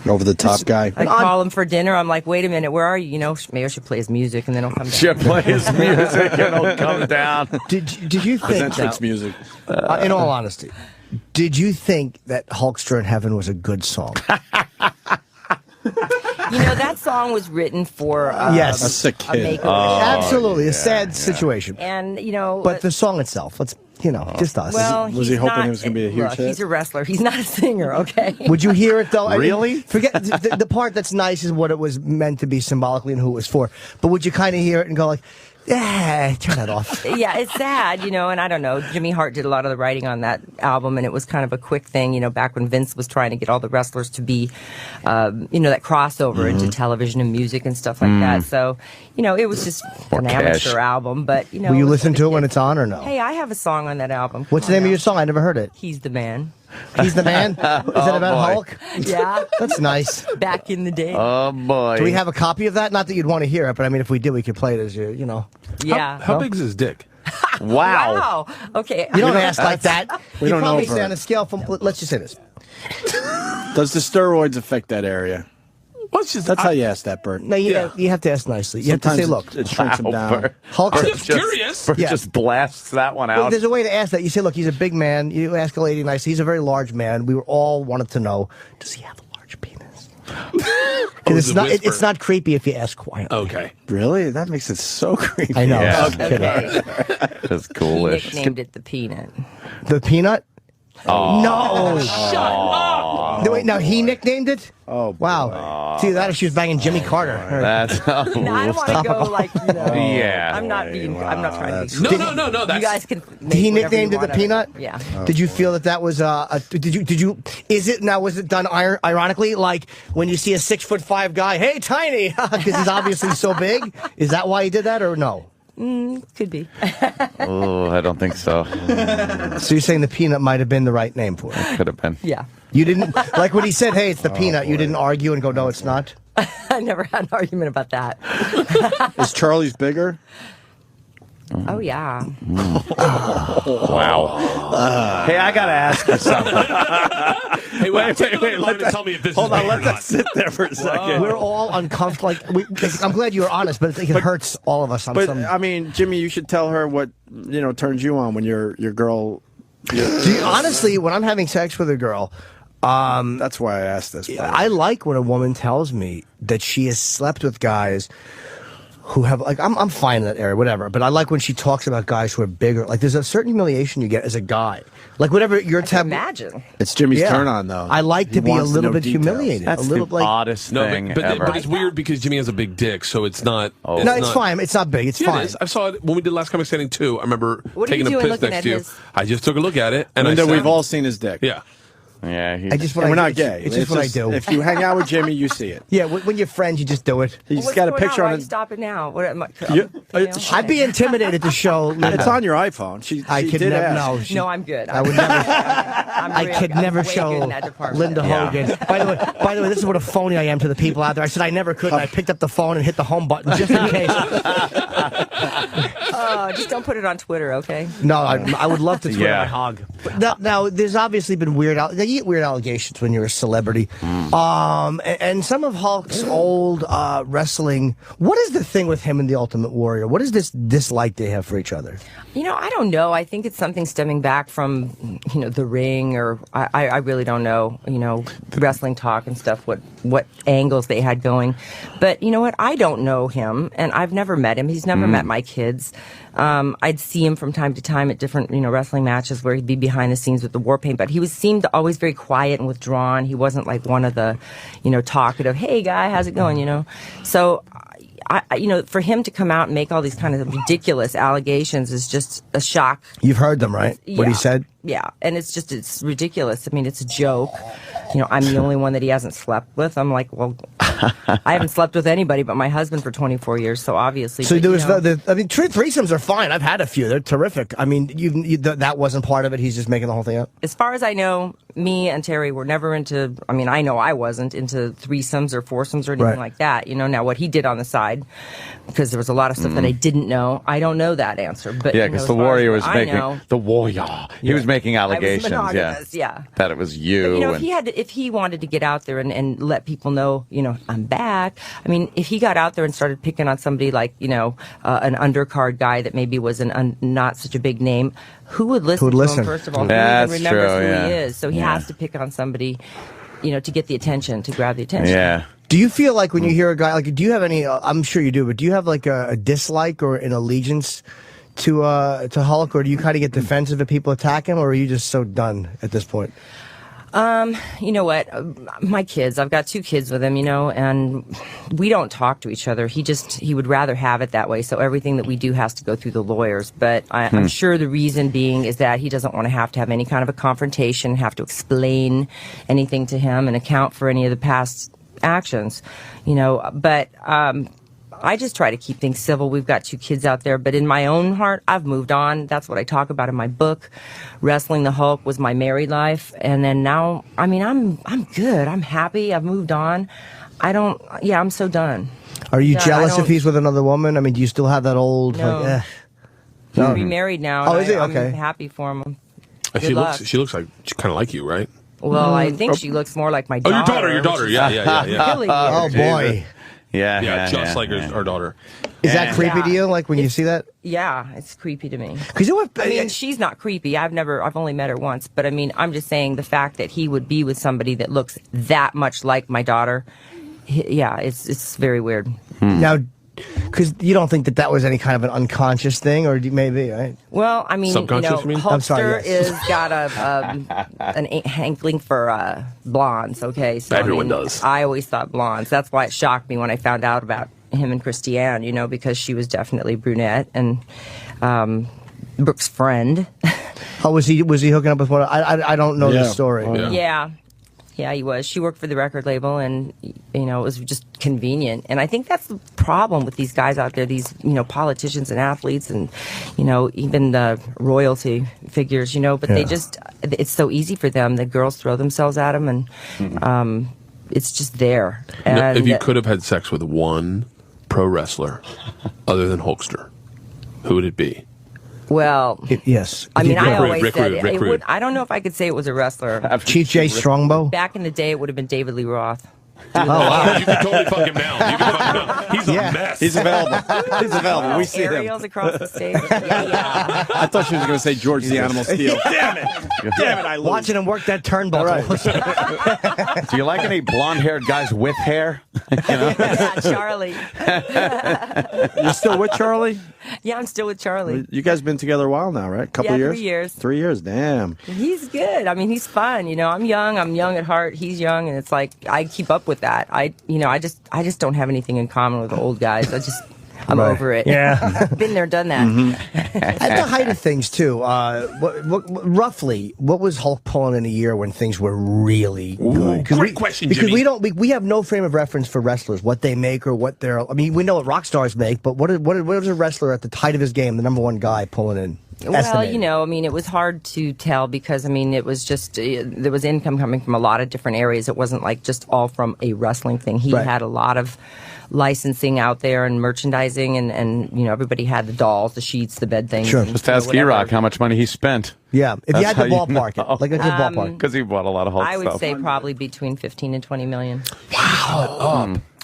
over the top guy? I call him for dinner. I'm like, wait a minute, where are you? Maybe I should play his music and then he'll come down. Should play his music and he'll come down. Did you think Centric's music? In all honesty, did you think that Hulkster in Heaven was a good song? That song was written for yes, a sick kid. Absolutely, a sad situation. And but the song itself, let's just us. Well, was he hoping it was going to be a huge hit? He's a wrestler. He's not a singer. Okay. Would you hear it though? Really? I mean, forget the part that's nice is what it was meant to be symbolically and who it was for. But would you kind of hear it and go like, yeah, turn that off? Yeah, it's sad, and I don't know. Jimmy Hart did a lot of the writing on that album, and it was kind of a quick thing, back when Vince was trying to get all the wrestlers to be, that crossover into television and music and stuff like that. So, it was just an amateur album, but, Will you listen to it when it's on or no? Hey, I have a song on that album. What's the name of your song? I never heard it. He's the Man. He's the Man? Is that about Hulk? Yeah. That's nice. Back in the day. Oh, boy. Do we have a copy of that? Not that you'd want to hear it, but I mean, if we did, we could play it as Yeah. How big is his dick? Wow. Okay. You don't ask like that. We you don't probably know. say on a scale from, let's just say this. Does the steroids affect that area? That's how you ask that, Burt. No, you have to ask nicely. You have to say, look. It shrinks him down. Hulk I'm just curious. Burt just blasts that one out. Well, there's a way to ask that. You say, look, he's a big man. You ask a lady nicely. He's a very large man. We were all wanted to know, does he have a large penis? Because it's not creepy if you ask quietly. Okay. Really? That makes it so creepy. I know. Yeah. Okay. That's coolish. He nicknamed it the Peanut. The Peanut? Oh. No. Shut up. No, wait, now he nicknamed it? Oh, boy. Wow. See, that if she was banging Jimmy Carter. That's No, I don't want to go like, yeah. I'm not trying to be. No. You guys can. He nicknamed it the Peanut? Yeah. Did you feel that was was it done ironically? Like when you see a 6'5" guy, hey, tiny, because he's obviously so big? Is that why he did that or no? Could be. Oh, I don't think so. So you're saying the Peanut might have been the right name for it? Could have been. Yeah. You didn't, like when he said, hey, it's the Peanut, you didn't argue and go, no, it's not? I never had an argument about that. Is Charlie's bigger? Oh, yeah. Wow. Hey, I got to ask you something. Hey, wait. Tell me if this Hold is on, let that sit there for a second. We're all uncomfortable. I'm glad you were honest, but it hurts all of us. I mean, Jimmy, you should tell her what turns you on when your girl. Honestly, when I'm having sex with a girl, that's why I asked this. I like when a woman tells me that she has slept with guys who have, like, I'm fine in that area, whatever, but I like when she talks about guys who are bigger. Like, there's a certain humiliation you get as a guy. Like, whatever your tab. Imagine. It's Jimmy's turn on, though. I like to be a little bit humiliated. That's a little, the like, oddest thing ever. But it's weird because Jimmy has a big dick, so it's not. No, it's fine. It's not big. It's fine. It is. I saw it when we did Last Comic Standing 2. I remember What are taking you a doing piss looking next at to you. his- I just took a look at it, and Linda, I said, we've all seen his dick. Yeah. Yeah, We're not gay. It's just what I do. If you hang out with Jimmy, you see it. Yeah, when you're friends, you just do it. He's What's got a going picture on? on Why his. stop it now? What am I? I'd be intimidated to show. It's on your iPhone. I could never. No, I'm good. I would never. I could never way show good in that department. Linda Hogan. By the way, this is what a phony I am to the people out there. I said I never could. And I picked up the phone and hit the home button just in case. Just don't put it on Twitter, okay? No, I would love to Twitter Yeah. my hog. But now, there's obviously been you get weird allegations when you're a celebrity. And some of Hulk's old wrestling. What is the thing with him and the Ultimate Warrior? What is this dislike they have for each other? I don't know. I think it's something stemming back from, the ring, or I really don't know, wrestling talk and stuff, what angles they had going. But you know what? I don't know him, and I've never met him. He's never met my kids. I'd see him from time to time at different, wrestling matches where he'd be behind the scenes with the war paint, but he seemed always very quiet and withdrawn. He wasn't like one of the, talkative, hey guy, how's it going, So, for him to come out and make all these kind of ridiculous allegations is just a shock. You've heard them, right? Yeah. What he said? Yeah, and it's ridiculous. I mean, it's a joke. I'm the only one that he hasn't slept with. I'm like, well, I haven't slept with anybody but my husband for 24 years, so obviously. So there was threesomes are fine. I've had a few. They're terrific. I mean, that wasn't part of it. He's just making the whole thing up. As far as I know, me and Terry were never into, I know I wasn't into threesomes or foursomes or anything like that. Now what he did on the side, because there was a lot of stuff that I didn't know. I don't know that answer. But yeah, because the Warrior was making he was making allegations. Yeah, that it was you. But, if he wanted to get out there and let people know, I'm back. I mean, if he got out there and started picking on somebody like, an undercard guy that maybe was not such a big name, who would listen to him, first of all? That's who even remembers true, who he is? So he has to pick on somebody, to get the attention, to grab the attention. Yeah. Do you feel like when you hear a guy, like, do you have any, I'm sure you do, but do you have like a dislike or an allegiance to Hulk, or do you kind of get defensive if people attack him, or are you just so done at this point? You know what? My kids, I've got 2 kids with him, and we don't talk to each other. He would rather have it that way. So everything that we do has to go through the lawyers. But I'm sure the reason being is that he doesn't want to have any kind of a confrontation, have to explain anything to him and account for any of the past actions, but, I just try to keep things civil. We've got 2 kids out there, but in my own heart, I've moved on. That's what I talk about in my book. Wrestling the Hulk was my married life, and then now, I'm good. I'm happy. I've moved on. I'm so done. Are you jealous if he's with another woman? I mean, do you still have that old? No. He's remarried now. Oh, is he? Okay. I'm happy for him. She looks like kind of like you, right? Well, I think she looks more like my daughter. Oh, your daughter. Yeah. Really oh boy. Yeah, just like our daughter. Is that creepy to you? Like when you see that? Yeah, it's creepy to me. Because she's not creepy. I've only met her once, but I'm just saying the fact that he would be with somebody that looks that much like my daughter. Yeah, it's very weird. Now, because you don't think that was any kind of an unconscious thing, or maybe, right? Well, subconscious, you mean? Hulkster is got an hankling for blondes. Okay, so everyone does. I always thought blondes. That's why it shocked me when I found out about him and Christiane. Because she was definitely brunette, and Brooke's friend. Oh, was he hooking up with one? I don't know the story. Yeah, he was. She worked for the record label, and it was just convenient. And I think that's the problem with these guys out there, these politicians and athletes, and even the royalty figures. But they it's so easy for them. The girls throw themselves at them, and it's just there. And if you could have had sex with one pro wrestler other than Hulkster, who would it be? Well, yes. I always said Rick Rude. I don't know if I could say it was a wrestler. Chief J. Strongbow? Back in the day, it would have been David Lee Roth. Oh, wow. You can totally fuck him now. He's a mess. He's available. We see him. Aerials across the stage. Yeah. I thought she was going to say George the Animal Steel. Damn it! I lose. Watching him work that turnbuckle. Right. Do you like any blonde-haired guys with hair? Yeah, Charlie. You're still with Charlie? Yeah, I'm still with Charlie. You guys been together a while now, right? Couple years? 3 years. 3 years, damn. He's good. He's fun. I'm young at heart. He's young, and it's like I keep up with that. I just don't have anything in common with the old guys. I'm over it. Yeah. Been there, done that. At the height of things, too, roughly, what was Hulk pulling in a year when things were really good? Great question, Jimmy. Because we have no frame of reference for wrestlers, what they make or what they're... we know what rock stars make, but what is a wrestler at the height of his game, the number one guy pulling in? Well, it was hard to tell because, it was just, there was income coming from a lot of different areas. It wasn't like just all from a wrestling thing. He had a lot of licensing out there and merchandising, and everybody had the dolls, the sheets, the bed things. Sure. Just ask E-Rock how much money he spent. Yeah, if you had to ballpark it, like a good ballpark. Because he bought a lot of Hulk I would stuff. say probably between 15 and 20 million.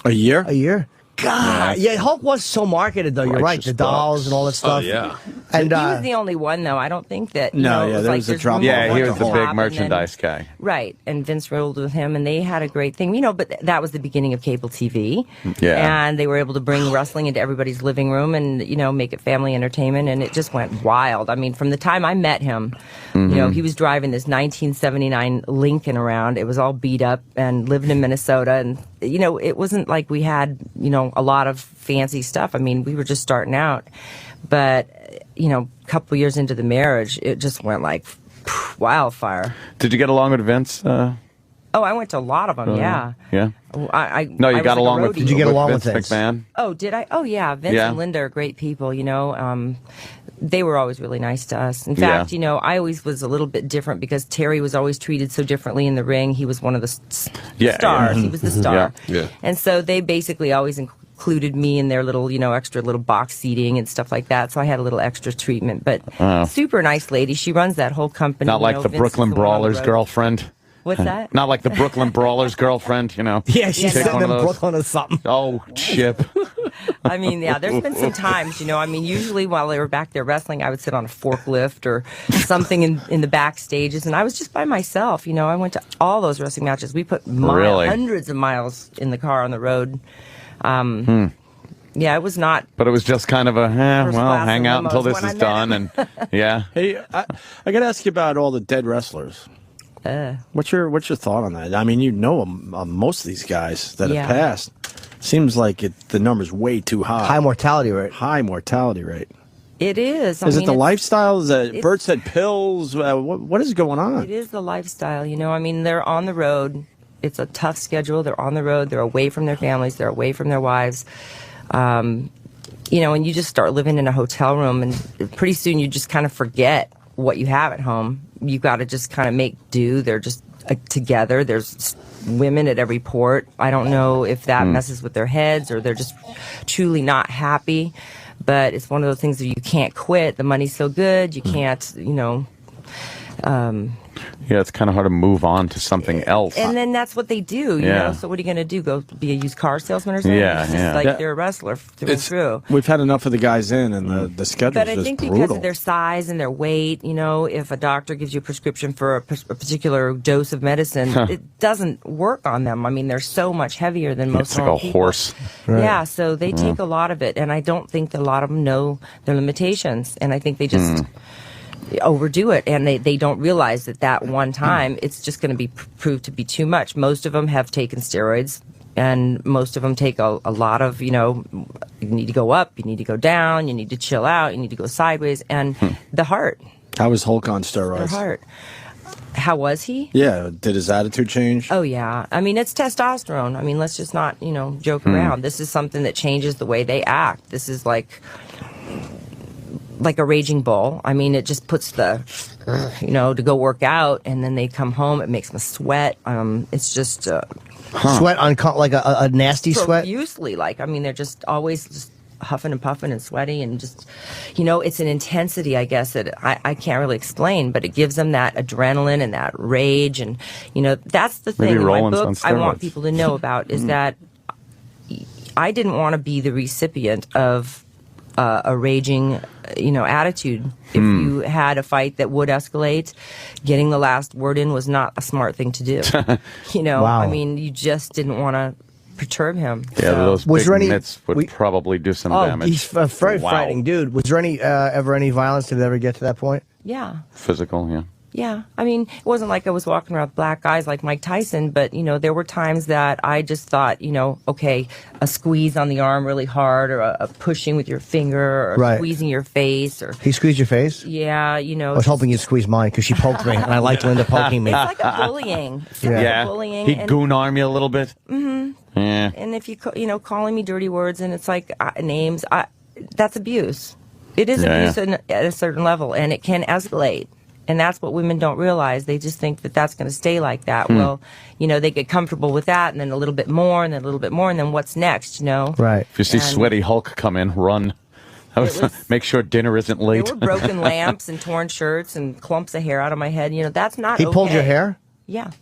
A year? A year? God, yeah, Hulk was so marketed though. You're right, Righteous the dolls bucks. and all that stuff. Oh, yeah. And He was the only one, though. I don't think that. No, yeah, it was there like was a there's drop one off. more Yeah, he at was the the top, big and merchandise then- guy. Right, and Vince rolled with him, and they had a great thing, but that was the beginning of cable TV. Yeah. And they were able to bring wrestling into everybody's living room and, make it family entertainment, and it just went wild. I mean, from the time I met him, he was driving this 1979 Lincoln around. It was all beat up and living in Minnesota, and, it wasn't like we had, a lot of fancy stuff. I mean, we were just starting out. But, a couple years into the marriage, it just went like wildfire. Did you get along with Vince? Oh, I went to a lot of them, yeah. Yeah. No, No, you got along with. Did you get along with Vince McMahon? Oh, did I? Oh, yeah. Vince Yeah. and Linda are great people, They were always really nice to us. In fact, Yeah. I always was a little bit different because Terry was always treated so differently in the ring. He was one of the Yeah, stars. yeah. He was the star. Yeah. And so they basically always included me in their little, extra little box seating and stuff like that. So I had a little extra treatment. But super nice lady. She runs that whole company. Not like the Vince is Brooklyn the one on the Brawlers road. girlfriend. What's that? Not like the Brooklyn Brawlers girlfriend, Yeah, she's Yeah, sitting one in of those. Brooklyn or something. Oh, Chip. I mean, yeah, there's been some times, usually while they were back there wrestling, I would sit on a forklift or something in the backstages, and I was just by myself. I went to all those wrestling matches. We put Really? hundreds of miles in the car on the road. Yeah, it was not. But it was just kind of a, First well, class hang in out until limos this when I is met done, him. and yeah. Hey, I got to ask you about all the dead wrestlers. What's your thought on that? I mean, most of these guys that Yeah. have passed. Seems like the number's way too high. High mortality rate. High mortality rate. It is. Is it the it's- lifestyle? Is that it's- Burt said pills? What is going on? It is the lifestyle, they're on the road. It's a tough schedule. They're on the road. They're away from their families. They're away from their wives. And you just start living in a hotel room, and pretty soon you just kind of forget what you have at home. You got to just kind of make do. They're just together. There's women at every port. I don't know if that messes with their heads or they're just truly not happy. But it's one of those things that you can't quit. The money's so good. You can't, Yeah, it's kind of hard to move on to something else. And then that's what they do, you Yeah. know. So what are you going to do? Go be a used car salesman or something? Yeah, It's just yeah. like Yeah. they're a wrestler through and through. We've had enough of the guys in, and the schedule's But I just think brutal. because of their size and their weight, if a doctor gives you a prescription for a particular dose of medicine, it doesn't work on them. I mean, they're so much heavier than most It's like normal a people. horse. Yeah, so they take a lot of it, and I don't think that a lot of them know their limitations, and I think they just overdo it, and they don't realize that one time it's just going to be proved to be too much. Most of them have taken steroids, and most of them take a lot of, you need to go up, you need to go down, you need to chill out, you need to go sideways, and the heart, How was Hulk on their steroids? heart. How was he? Yeah, did his attitude change? Oh, yeah. I mean, it's testosterone. I mean, let's just not, joke around. This is something that changes the way they act. This is like a raging bull. I mean, it just puts the, to go work out, and then they come home. It makes them sweat. It's just Sweat on like a nasty sweat. profusely. They're just always just huffing and puffing and sweaty, and just, it's an intensity, I guess, that I can't really explain, but it gives them that adrenaline and that rage, and that's the thing Maybe in my Roland's on book I want steroids. people to know about is that I didn't want to be the recipient of a raging, attitude. If you had a fight that would escalate, getting the last word in was not a smart thing to do. Wow. I mean, you just didn't want to perturb him. Yeah, So- those Was big there any- mitts would probably do some Oh, damage. he's a very Wow. frightening dude. Was there ever any violence? Did it ever get to that point? Yeah. Physical, yeah. Yeah, I mean, it wasn't like I was walking around with black eyes like Mike Tyson, but, there were times that I just thought, okay, a squeeze on the arm really hard, or a pushing with your finger, or Right. squeezing your face, or, He squeezed your face? yeah, I was hoping you'd squeeze mine because she poked me, and I liked Linda poking me. It's like a bullying. It's like Yeah. a bullying. He'd and, goon arm you a little bit. Mm-hmm. Yeah. and if calling me dirty words, and it's like names, that's abuse. It is Yeah, abuse at a certain level, and it can escalate. And that's what women don't realize. They just think that that's going to stay like that. Well, they get comfortable with that, and then a little bit more, and then a little bit more, and then what's next, Right. If you see sweaty Hulk come in, run. Make sure dinner isn't late. There were broken lamps and torn shirts and clumps of hair out of my head. That's not He pulled your hair? Yeah.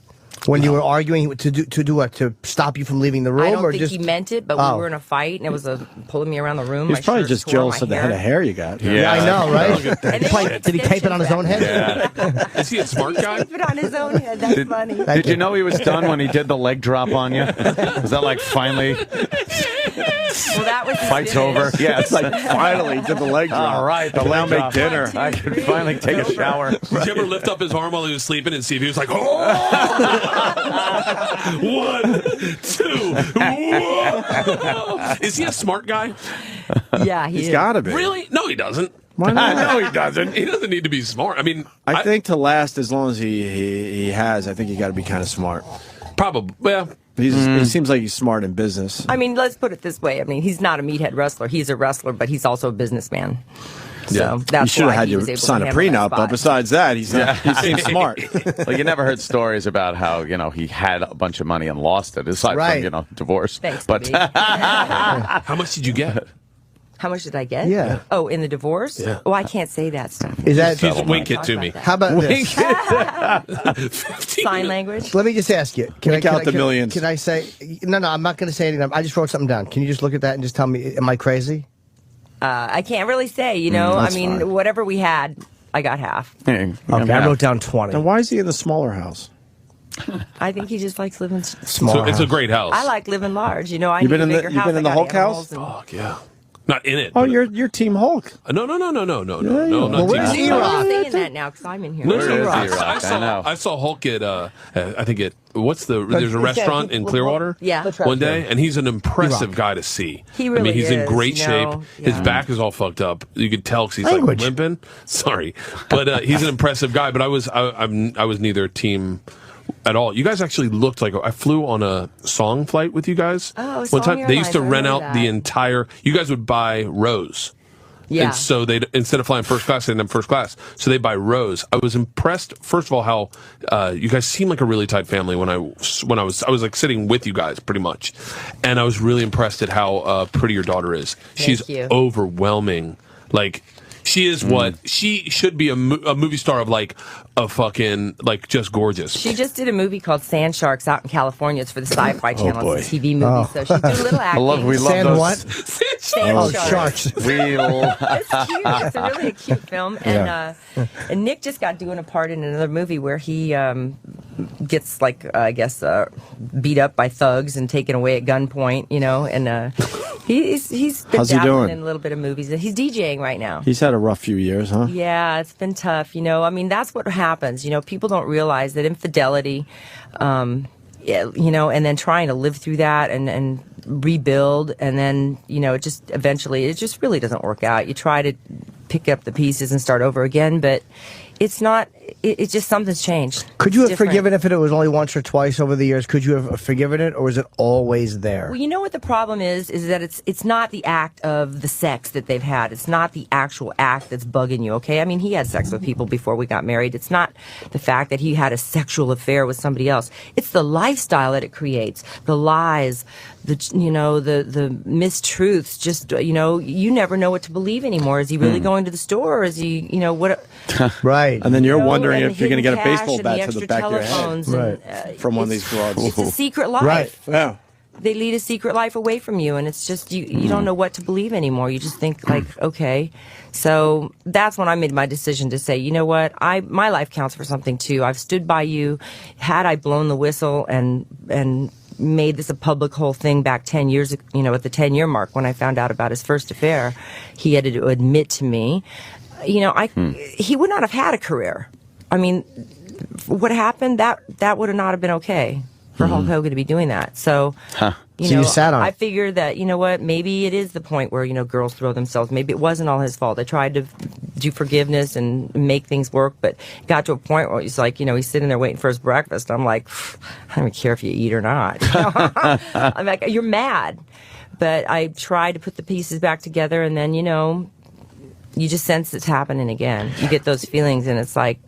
When you were arguing to do what? To stop you from leaving the room? I don't or think just... he meant it, but we were in a fight, and it was pulling me around the room. He's probably just jealous of the head of hair you got. Yeah, I know, right? Did he tape it on his own head? Yeah. Is he a smart guy? Tape it on his own head. That's funny. Did you know he was done when he did the leg drop on you? Was that like finally? Well, that was his Fight's finish. over. Yeah, It's like finally did the leg drop. all right. The Now leg make drop. dinner. I could finally take a shower. Did you ever lift up his arm while he was sleeping and see if he was like, oh! 1, 2, whoa. Is he a smart guy? Yeah, He's got to be. Really? No, he doesn't. Why not? No, he doesn't. He doesn't need to be smart. I mean, I think to last as long as he has, I think you got to be kind of smart. probably. Well, He seems like he's smart in business. I mean, let's put it this way. I mean, he's not a meathead wrestler. He's a wrestler, but he's also a businessman. So that's You should why have had he was you able sign to a handle that prenup, but spot. besides that, he seems smart. Well, you never heard stories about how he had a bunch of money and lost it, aside from divorce. Thanks, but baby. how much did you get? How much did I get? Yeah. Oh, in the divorce? Yeah. Oh, I can't say that stuff. Is that Just wink it to me. How about this? 15 Sign language? Let me just ask you. Can Wink out the millions. Can I say? No, I'm not going to say anything. I just wrote something down. Can you just look at that and just tell me, am I crazy? I can't really say, I that's mean, fine. whatever we had, I got half. Okay, I wrote down 20. Now, why is he in the smaller house? I think he just likes living Small So it's a house. great house. I like living large. I You've need been a in the- bigger you've house. been in I the got Hulk house? animals and- Fuck yeah. Not in it. Oh, but- you're Team Hulk. No. Yeah, Not well, where's Team E-Rock? I'm saying that now because I'm in here. No, Where is E-Rock? I know. I saw Hulk at I think it there's a restaurant in Clearwater Yeah. one day, and he's an impressive E-Rock. guy to see. He really I mean, he's in is, great shape. His yeah. back is all fucked up. You could tell because he's Language. like limping. Sorry, but he's an impressive guy. But I was neither team at all. You guys actually looked like I flew on a song flight with you guys. Oh, one Song time they used to Airlines, I rent remember out the that. entire. You guys would buy rows. Yeah. And so they instead of flying first class, they didn't have first class. So they buy rows. I was impressed. First of all, how you guys seem like a really tight family. When I was like sitting with you guys pretty much, and I was really impressed at how pretty your daughter is. She's you. overwhelming. Like she is what she should be a movie star of like a fucking like just gorgeous. She just did a movie called Sand Sharks out in California. It's for the Sci-Fi Channel. boy. It's a TV movie, so she's doing a little acting. we love Sand those. what? Sand Oh, Sharks. sharks. We It's cute. It's a really cute film. And Nick just got doing a part in another movie where he gets beat up by thugs and taken away at gunpoint. And he's been How's he dabbling doing? in a little bit of movies. He's DJing right now. He's had a rough few years, huh? Yeah, it's been tough. I mean, that's what happens. People don't realize that infidelity, and then trying to live through that and rebuild, and then, it just really doesn't work out. You try to pick up the pieces and start over again, but it's not, it's just something's changed. Could you It's have different. forgiven if it was only once or twice over the years? Could you have forgiven it, or is it always there? Well, you know what the problem is that it's not the act of the sex that they've had. It's not the actual act that's bugging you, okay? I mean, he had sex with people before we got married. It's not the fact that he had a sexual affair with somebody else. It's the lifestyle that it creates. The lies, the mistruths, just, you never know what to believe anymore. Is he really going to the store, or is he, what? Right. And then you're wondering and if you're going to get a hidden cash baseball and bat the to the extra back of your head telephones and, from one of it's- these broads. It's a secret life. Right. Yeah. They lead a secret life away from you, and it's just you don't know what to believe anymore. You just think like, okay. So that's when I made my decision to say, you know what, my life counts for something too. I've stood by you. Had I blown the whistle and made this a public whole thing back 10 years, at the 10-year mark when I found out about his first affair, he had to admit to me, he would not have had a career. I mean, what happened, that would have not have been okay for Hulk Hogan to be doing that. So, you sat on it. I figured that, maybe it is the point where, girls throw themselves. Maybe it wasn't all his fault. I tried to do forgiveness and make things work, but it got to a point where he's like, he's sitting there waiting for his breakfast. I'm like, I don't even care if you eat or not. I'm like, you're mad. But I tried to put the pieces back together, and then, you just sense it's happening again. You get those feelings, and it's like,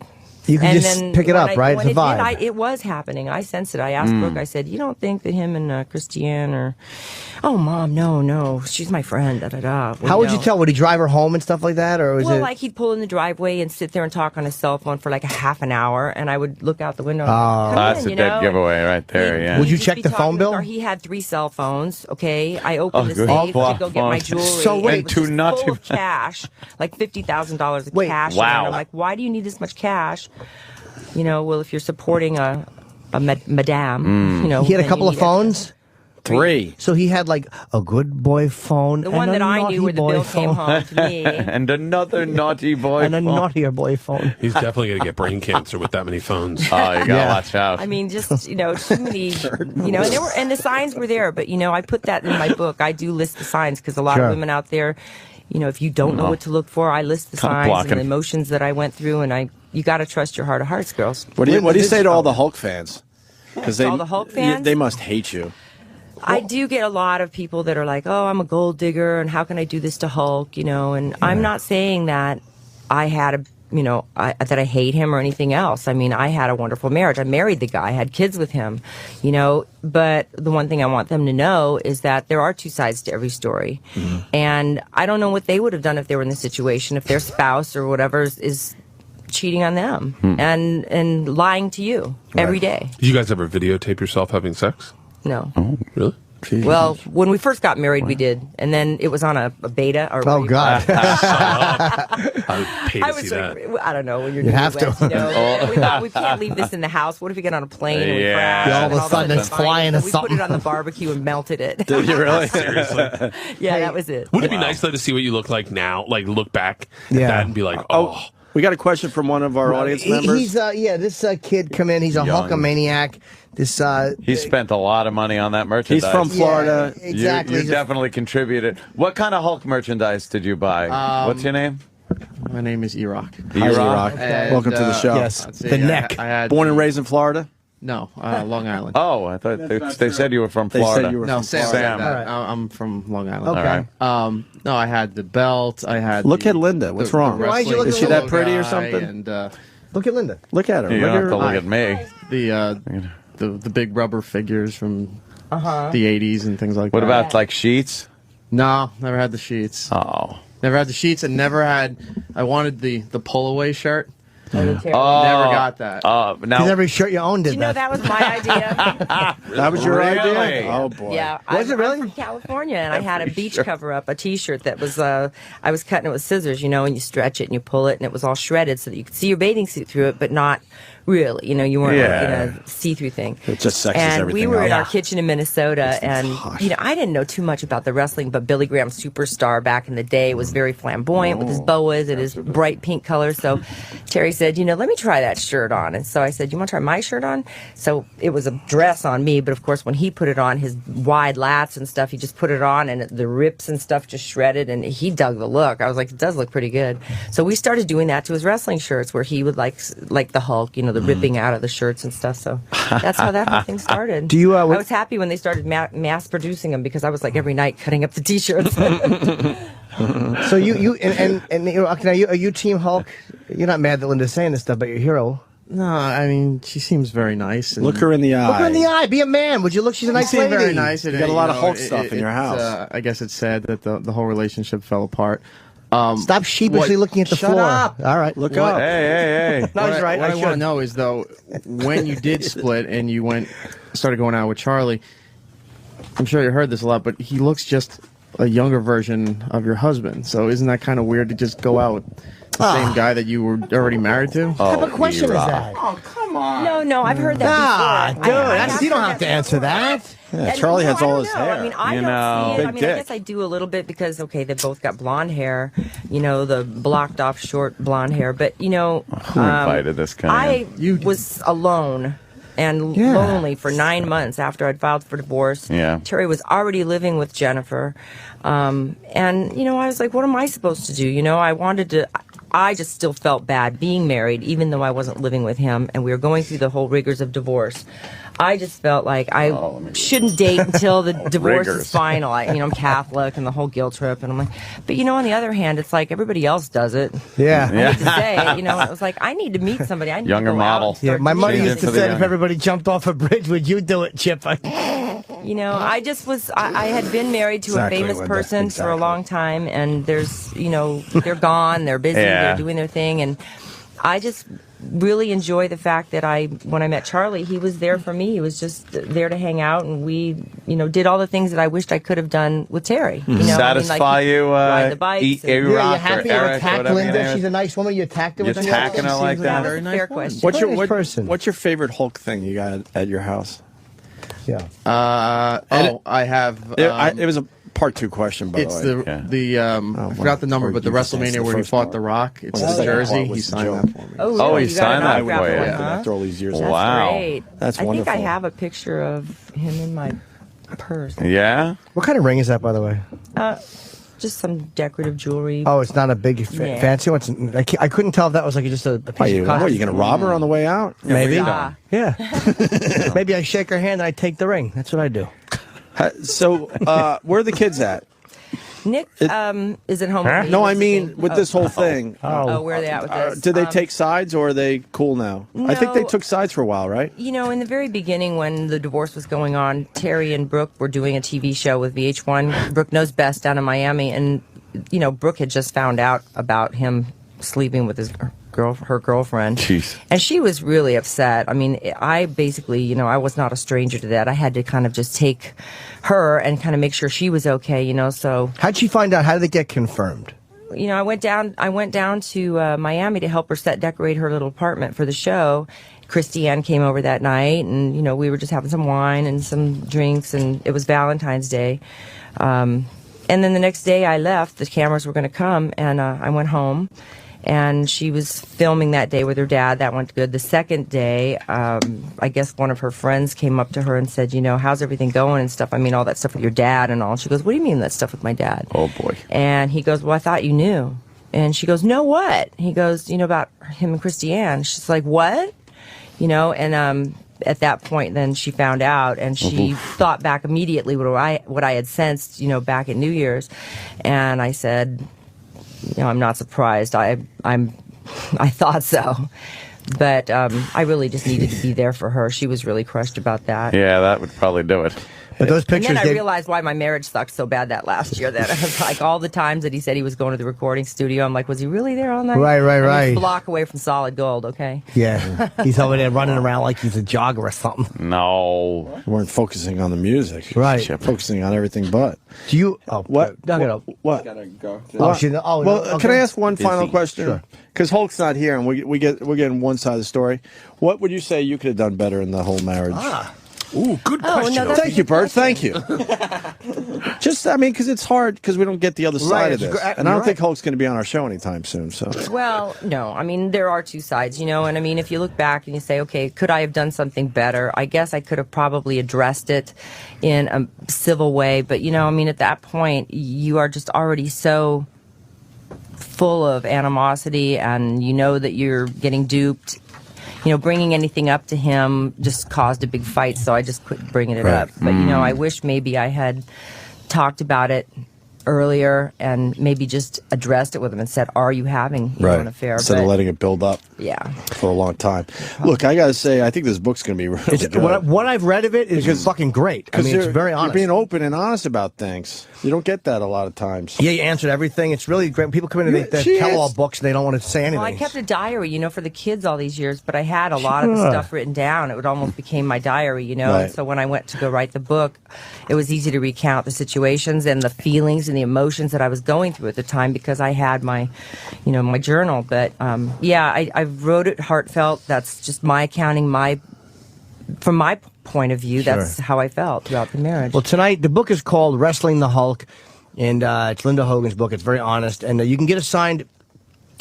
You can And just then pick it when up, right? When It's a it did, vibe. it was happening. I sensed it. I asked Brooke, I said, you don't think that him and Christiane are, oh, Mom, no, she's my friend, da-da-da. Well, How would you tell? Would he drive her home and stuff like that? Or was Well, it... like he'd pull in the driveway and sit there and talk on his cell phone for like a half an hour, and I would look out the window. And That's a dead giveaway right there, yeah. Would you He'd check be the phone talking bill? Or he had 3 cell phones. Okay, I opened the good. safe Oh, to go get my phone. jewelry. So wait, it was two just nuts. full of cash, like $50,000 of Wait, cash. wow. And I'm like, why do you need this much cash? Well, if you're supporting a madame, He had a then couple you of need phones? 3. So he had like a good boy phone. The one and a that I naughty knew where the boy bill phone, came home to me. And another naughty boy. and a phone. naughtier boy phone. He's definitely going to get brain cancer with that many phones. Oh, you gotta Yeah. watch out. I mean, just too many, and the signs were there. But I put that in my book. I do list the signs because a lot Sure. of women out there, if you don't know what to look for, I list the Kinda signs blocking. and the emotions that I went through, and you got to trust your heart of hearts, girls. What do you say to all the Hulk fans? Because All the Hulk fans? they must hate you. I do get a lot of people that are like, "Oh, I'm a gold digger, and how can I do this to Hulk?" And I'm not saying that I had that I hate him or anything else. I mean, I had a wonderful marriage. I married the guy, I had kids with him, But the one thing I want them to know is that there are 2 sides to every story, and I don't know what they would have done if they were in this situation, if their spouse or whatever is cheating on them and lying to you every day. Did you guys ever videotape yourself having sex? No. Oh, really? Well, when we first got married, we did, and then it was on a beta. Or Oh, God. I would pay to I see was that. like, I don't know. When you're You have to. we thought we can't leave this in the house. What if we get on a plane and we Yeah. crash? Yeah, all and of a sudden it's flying or So we put it something. on the barbecue and melted it. Did you really? Seriously. Yeah, that was it. Would it be nice though to see what you look like now? Like look back at Yeah. that and be like, oh. We got a question from one of our audience members. He's this kid come in. He's a Young. Hulkamaniac. This He spent a lot lot on that merchandise. He's from Florida. Yeah, exactly. You He's a- definitely contributed. What kind of Hulk merchandise did you buy? What's your name? My name is Erock. Hi, E-Rock. And, Welcome to the show. yes. let's see, The neck. I had Born and raised in Florida? No, Long Island. Oh, I thought they said you were from They Florida. said you were no, from Sam. Florida. said that. All I'm from Long Island. Okay. All right. No, I had the belt. I had. Look at Linda. What's wrong? Why is she wrestling looking Is she that logo pretty or guy something? And Look at Linda. Look at her. You Look don't at have to her. look at me. the big rubber figures from the 80s and things like What that. about like sheets? No, never had the sheets. Oh. Never had the sheets, and never had. I wanted the pull-away shirt. Terry. Never got that. Now Because every shirt you own did You know, that. that was my idea. That was your Really? idea? Oh, boy. Yeah, Was it really? I'm from California, and I had a Every beach shirt. cover up, a T-shirt that was. I was cutting it with scissors, and you stretch it and you pull it, and it was all shredded so that you could see your bathing suit through it, but not really. You weren't like in a see-through thing. It just sexes And everything we were up. in our kitchen in Minnesota, and hot. I didn't know too much about the wrestling, but Billy Graham, Superstar, back in the day, was very flamboyant with his boas and his bright pink color. So Terry said, let me try that shirt on. And so I said, you want to try my shirt on? So it was a dress on me, but of course when he put it on, his wide lats and stuff, he just put it on, and the rips and stuff just shredded, and he dug the look. I was like, it does look pretty good. So we started doing that to his wrestling shirts, where he would like the Hulk, the ripping out of the shirts and stuff. So that's how that whole thing started. Do you, I was happy when they started mass producing them, because I was like every night cutting up the T-shirts. So are you Team Hulk? You're not mad that Linda's saying this stuff about your hero. No, I mean, she seems very nice. And Look her in the eye. Look her in the eye. Be a man. Would you look? She's a She nice seemed lady. very nice. You got a lot of Hulk stuff in your house. I guess it's sad that the whole relationship fell apart. Stop sheepishly looking at the Shut floor. up. All right. Look What? up. Hey. No, he's right. What I I want to should. know is, though, when you did split and you started going out with Charlie, I'm sure you heard this a lot, but he looks just a younger version of your husband. So isn't that kind of weird to just go out with the same guy that you were already married to? What type of question is that? No, I've heard that before. Dude, I you don't heard have to that answer before. that. Yeah, And Charlie no, has I all don't his know. hair. I mean, I You don't know. see it. Big I mean, dick. I guess I do a little bit because, they both got blonde hair, the blocked off short blonde hair. But, Who invited this guy? I was alone and lonely for 9 months after I'd filed for divorce. Yeah. Terry was already living with Jennifer. And, I was like, what am I supposed to do? I wanted to... I just still felt bad being married, even though I wasn't living with him, and we were going through the whole rigors of divorce. I just felt like I shouldn't date until the divorce is final. I'm Catholic and the whole guilt trip, and I'm like, but on the other hand, it's like everybody else does it. Yeah. I hate to say it, it was like, I need to meet somebody. I need Younger to go model. out and start My mother dating. used to say, if everybody jumped off a bridge, would you do it, Chip? I just was, I had been married to Exactly, a famous Linda. person for a long time, and there's, they're gone, they're busy, they're doing their thing, and I just really enjoy the fact that when I met Charlie, he was there for me. He was just there to hang out, and we, did all the things that I wished I could have done with Terry. Satisfy you, ride the bikes. eat and, You A-Rock or happy you Eric, attacked whatever your Linda? name She's is. a nice woman. You attacked her with You're the attacking her like that? That was a fair question. What's your favorite Hulk thing you got at your house? Yeah. I have. It was a part 2 question, by It's the way. I forgot the number, Or but the you just answered WrestleMania the where he first fought part. The Rock. It's Well, the the second jersey. part He was the signed joke. that for me. Oh, Oh, really? he You got signed an that autograph for you. one, That's huh? after all these years. That's Wow. great. That's I think wonderful. I have a picture of him in my purse. Yeah? What kind of ring is that, by the way? Just some decorative jewelry. Oh, it's not a big Yeah. fancy one. I couldn't tell if that was like just a piece What, of you costume. going to rob her on the way out? Maybe. Ah. Yeah. Maybe I shake her hand and I take the ring. That's what I do. So, where are the kids at? Nick is at home. With me. No, I He's mean, visiting. with this whole thing. Oh, where are they at with this? Did they take sides, or are they cool now? I think they No. took sides for a while, right? In the very beginning when the divorce was going on, Terry and Brooke were doing a TV show with VH1. Brooke Knows Best down in Miami, and Brooke had just found out about him sleeping with her girlfriend. Jeez. And she was really upset. I mean, I basically, I was not a stranger to that. I had to kind of just take her and kind of make sure she was okay, so. How'd she find out? How did it get confirmed? I went down to Miami to help her decorate her little apartment for the show. Christy Ann came over that night, and we were just having some wine and some drinks, and it was Valentine's Day. And then the next day I left. The cameras were going to come, and I went home. And she was filming that day with her dad. That went good. The second day, I guess one of her friends came up to her and said, how's everything going and stuff? I mean, all that stuff with your dad and all. She goes, what do you mean that stuff with my dad? Oh, boy. And he goes, well, I thought you knew. And she goes, no, what? He goes, about him and Christy Ann. She's like, what? And at that point, then she found out, and she thought back immediately what I had sensed, back at New Year's. And I said, I'm not surprised. I thought so, but I really just needed to be there for her. She was really crushed about that. Yeah, that would probably do it. But those pictures. And then I realized why my marriage sucked so bad that last year. That I was like, all the times that he said he was going to the recording studio, I'm like, was he really there all night? Right. I mean, a block away from solid gold. Okay. Yeah, he's over there running around like he's a jogger or something. No. We weren't focusing on the music. Right. Focusing on everything but. Do you? What? What? Gotta go. Oh, she, oh, Well, okay. can I ask one final question? Sure. Because Hulk's not here, and we're getting one side of the story. What would you say you could have done better in the whole marriage? Ooh, good question. no, that's Thank you, Bert. Thank you. Just, because it's hard because we don't get the other side of it's this, gr- and I don't you're think Hulk's going to be on our show anytime soon. So, Well, no. I mean, there are two sides, and I mean, if you look back and you say, okay, could I have done something better? I guess I could have probably addressed it in a civil way, but I mean, at that point, you are just already so full of animosity, and that you're getting duped. Bringing anything up to him just caused a big fight, so I just quit bringing it up. But, I wish maybe I had talked about it earlier and maybe just addressed it with him and said, are you having an affair? Instead of letting it build up Yeah. for a long time. Look, I got to say, I think this book's going to be really good. What I've read of it is fucking great. I mean, it's very honest. You're being open and honest about things. You don't get that a lot of times. Yeah, you answered everything. It's really great. People come in and they tell all books and they don't want to say anything. Well, I kept a diary, for the kids all these years, but I had a lot of the stuff written down. It would almost became my diary, Right. And so when I went to go write the book, it was easy to recount the situations and the feelings and the emotions that I was going through at the time because I had my, my journal. But I wrote it heartfelt. That's just my accounting, from my point of view, that's how I felt throughout the marriage. Well, tonight, the book is called Wrestling the Hulk, and it's Linda Hogan's book. It's very honest, and you can get it signed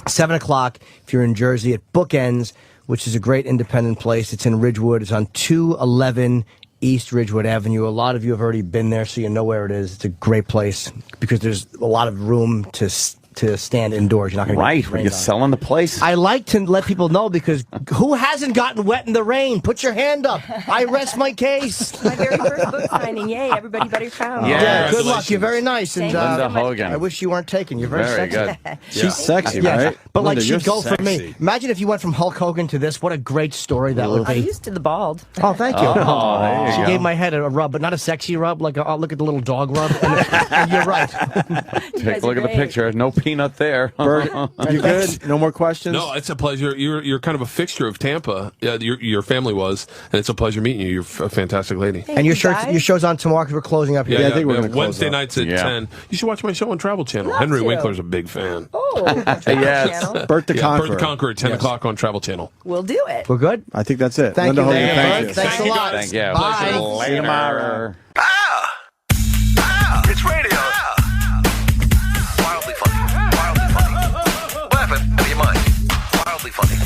7 o'clock if you're in Jersey at Bookends, which is a great independent place. It's in Ridgewood. It's on 211 East Ridgewood Avenue. A lot of you have already been there, so you know where it is. It's a great place because there's a lot of room to to stand indoors. You're not going to Right, get when rained you're on. selling the place. I like to let people know because who hasn't gotten wet in the rain? Put your hand up. I rest my case. My very first book signing. Yay, everybody better come. Yeah. Good luck. You're very nice. And Thank you Linda so much. Hogan. I wish you weren't taken. You're very Very sexy. good. She's sexy, Yes. right? But Linda, like you're she'd go for me. sexy. Imagine if you went from Hulk Hogan to this. What a great story that would I'm be. used to the bald. Oh, thank you. Oh, there you She go. gave my head a rub, but not a sexy rub. Like, oh, look at the little dog rub. And you're right. Take a look at the picture. No peanut there. Bert, you good? No more questions? No, it's a pleasure. You're kind of a fixture of Tampa. Your family was, and it's a pleasure meeting you. You're a fantastic lady. And your show's on tomorrow because we're closing up here. I think we're gonna close Wednesday up. nights at Yeah. 10. You should watch my show on Travel Channel. Love Henry to. Winkler's a big fan. Oh, Yes. channel. Burt the Conqueror. Burt the Conqueror at 10 o'clock on Travel Channel. We'll do it. We're good? I think that's it. Thank Linda you. Hogan, Thank thank you. you. Thanks a lot. Thank you. Bye. See you tomorrow. It's radio. Wildly funny. Wildly funny. Laughing out of your mind. Wildly funny.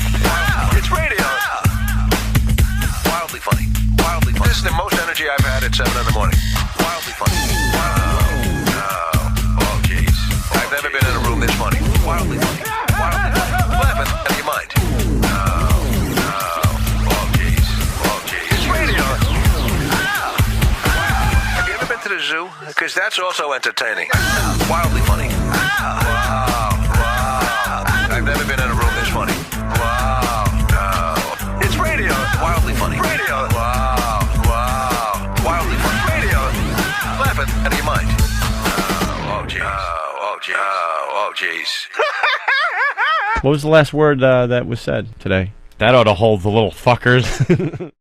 It's radio. Wildly funny. Wildly funny. This is the most energy I've had at 7 in the morning. Wildly funny. Oh, jeez. I've never been in a room this funny. Wildly funny. Wildly funny. Laughing out of your mind. Oh, jeez. Oh, jeez. It's radio. Have you ever been to the zoo? Because that's also entertaining. Wildly funny. Wow. I've never been in a room this funny. Wow. No. It's radio. Wildly funny. Radio. Wow. Wildly funny. Radio. Laughing out of your mind. Oh, jeez. Oh, jeez. Oh, jeez. What was the last word that was said today? That ought to hold the little fuckers.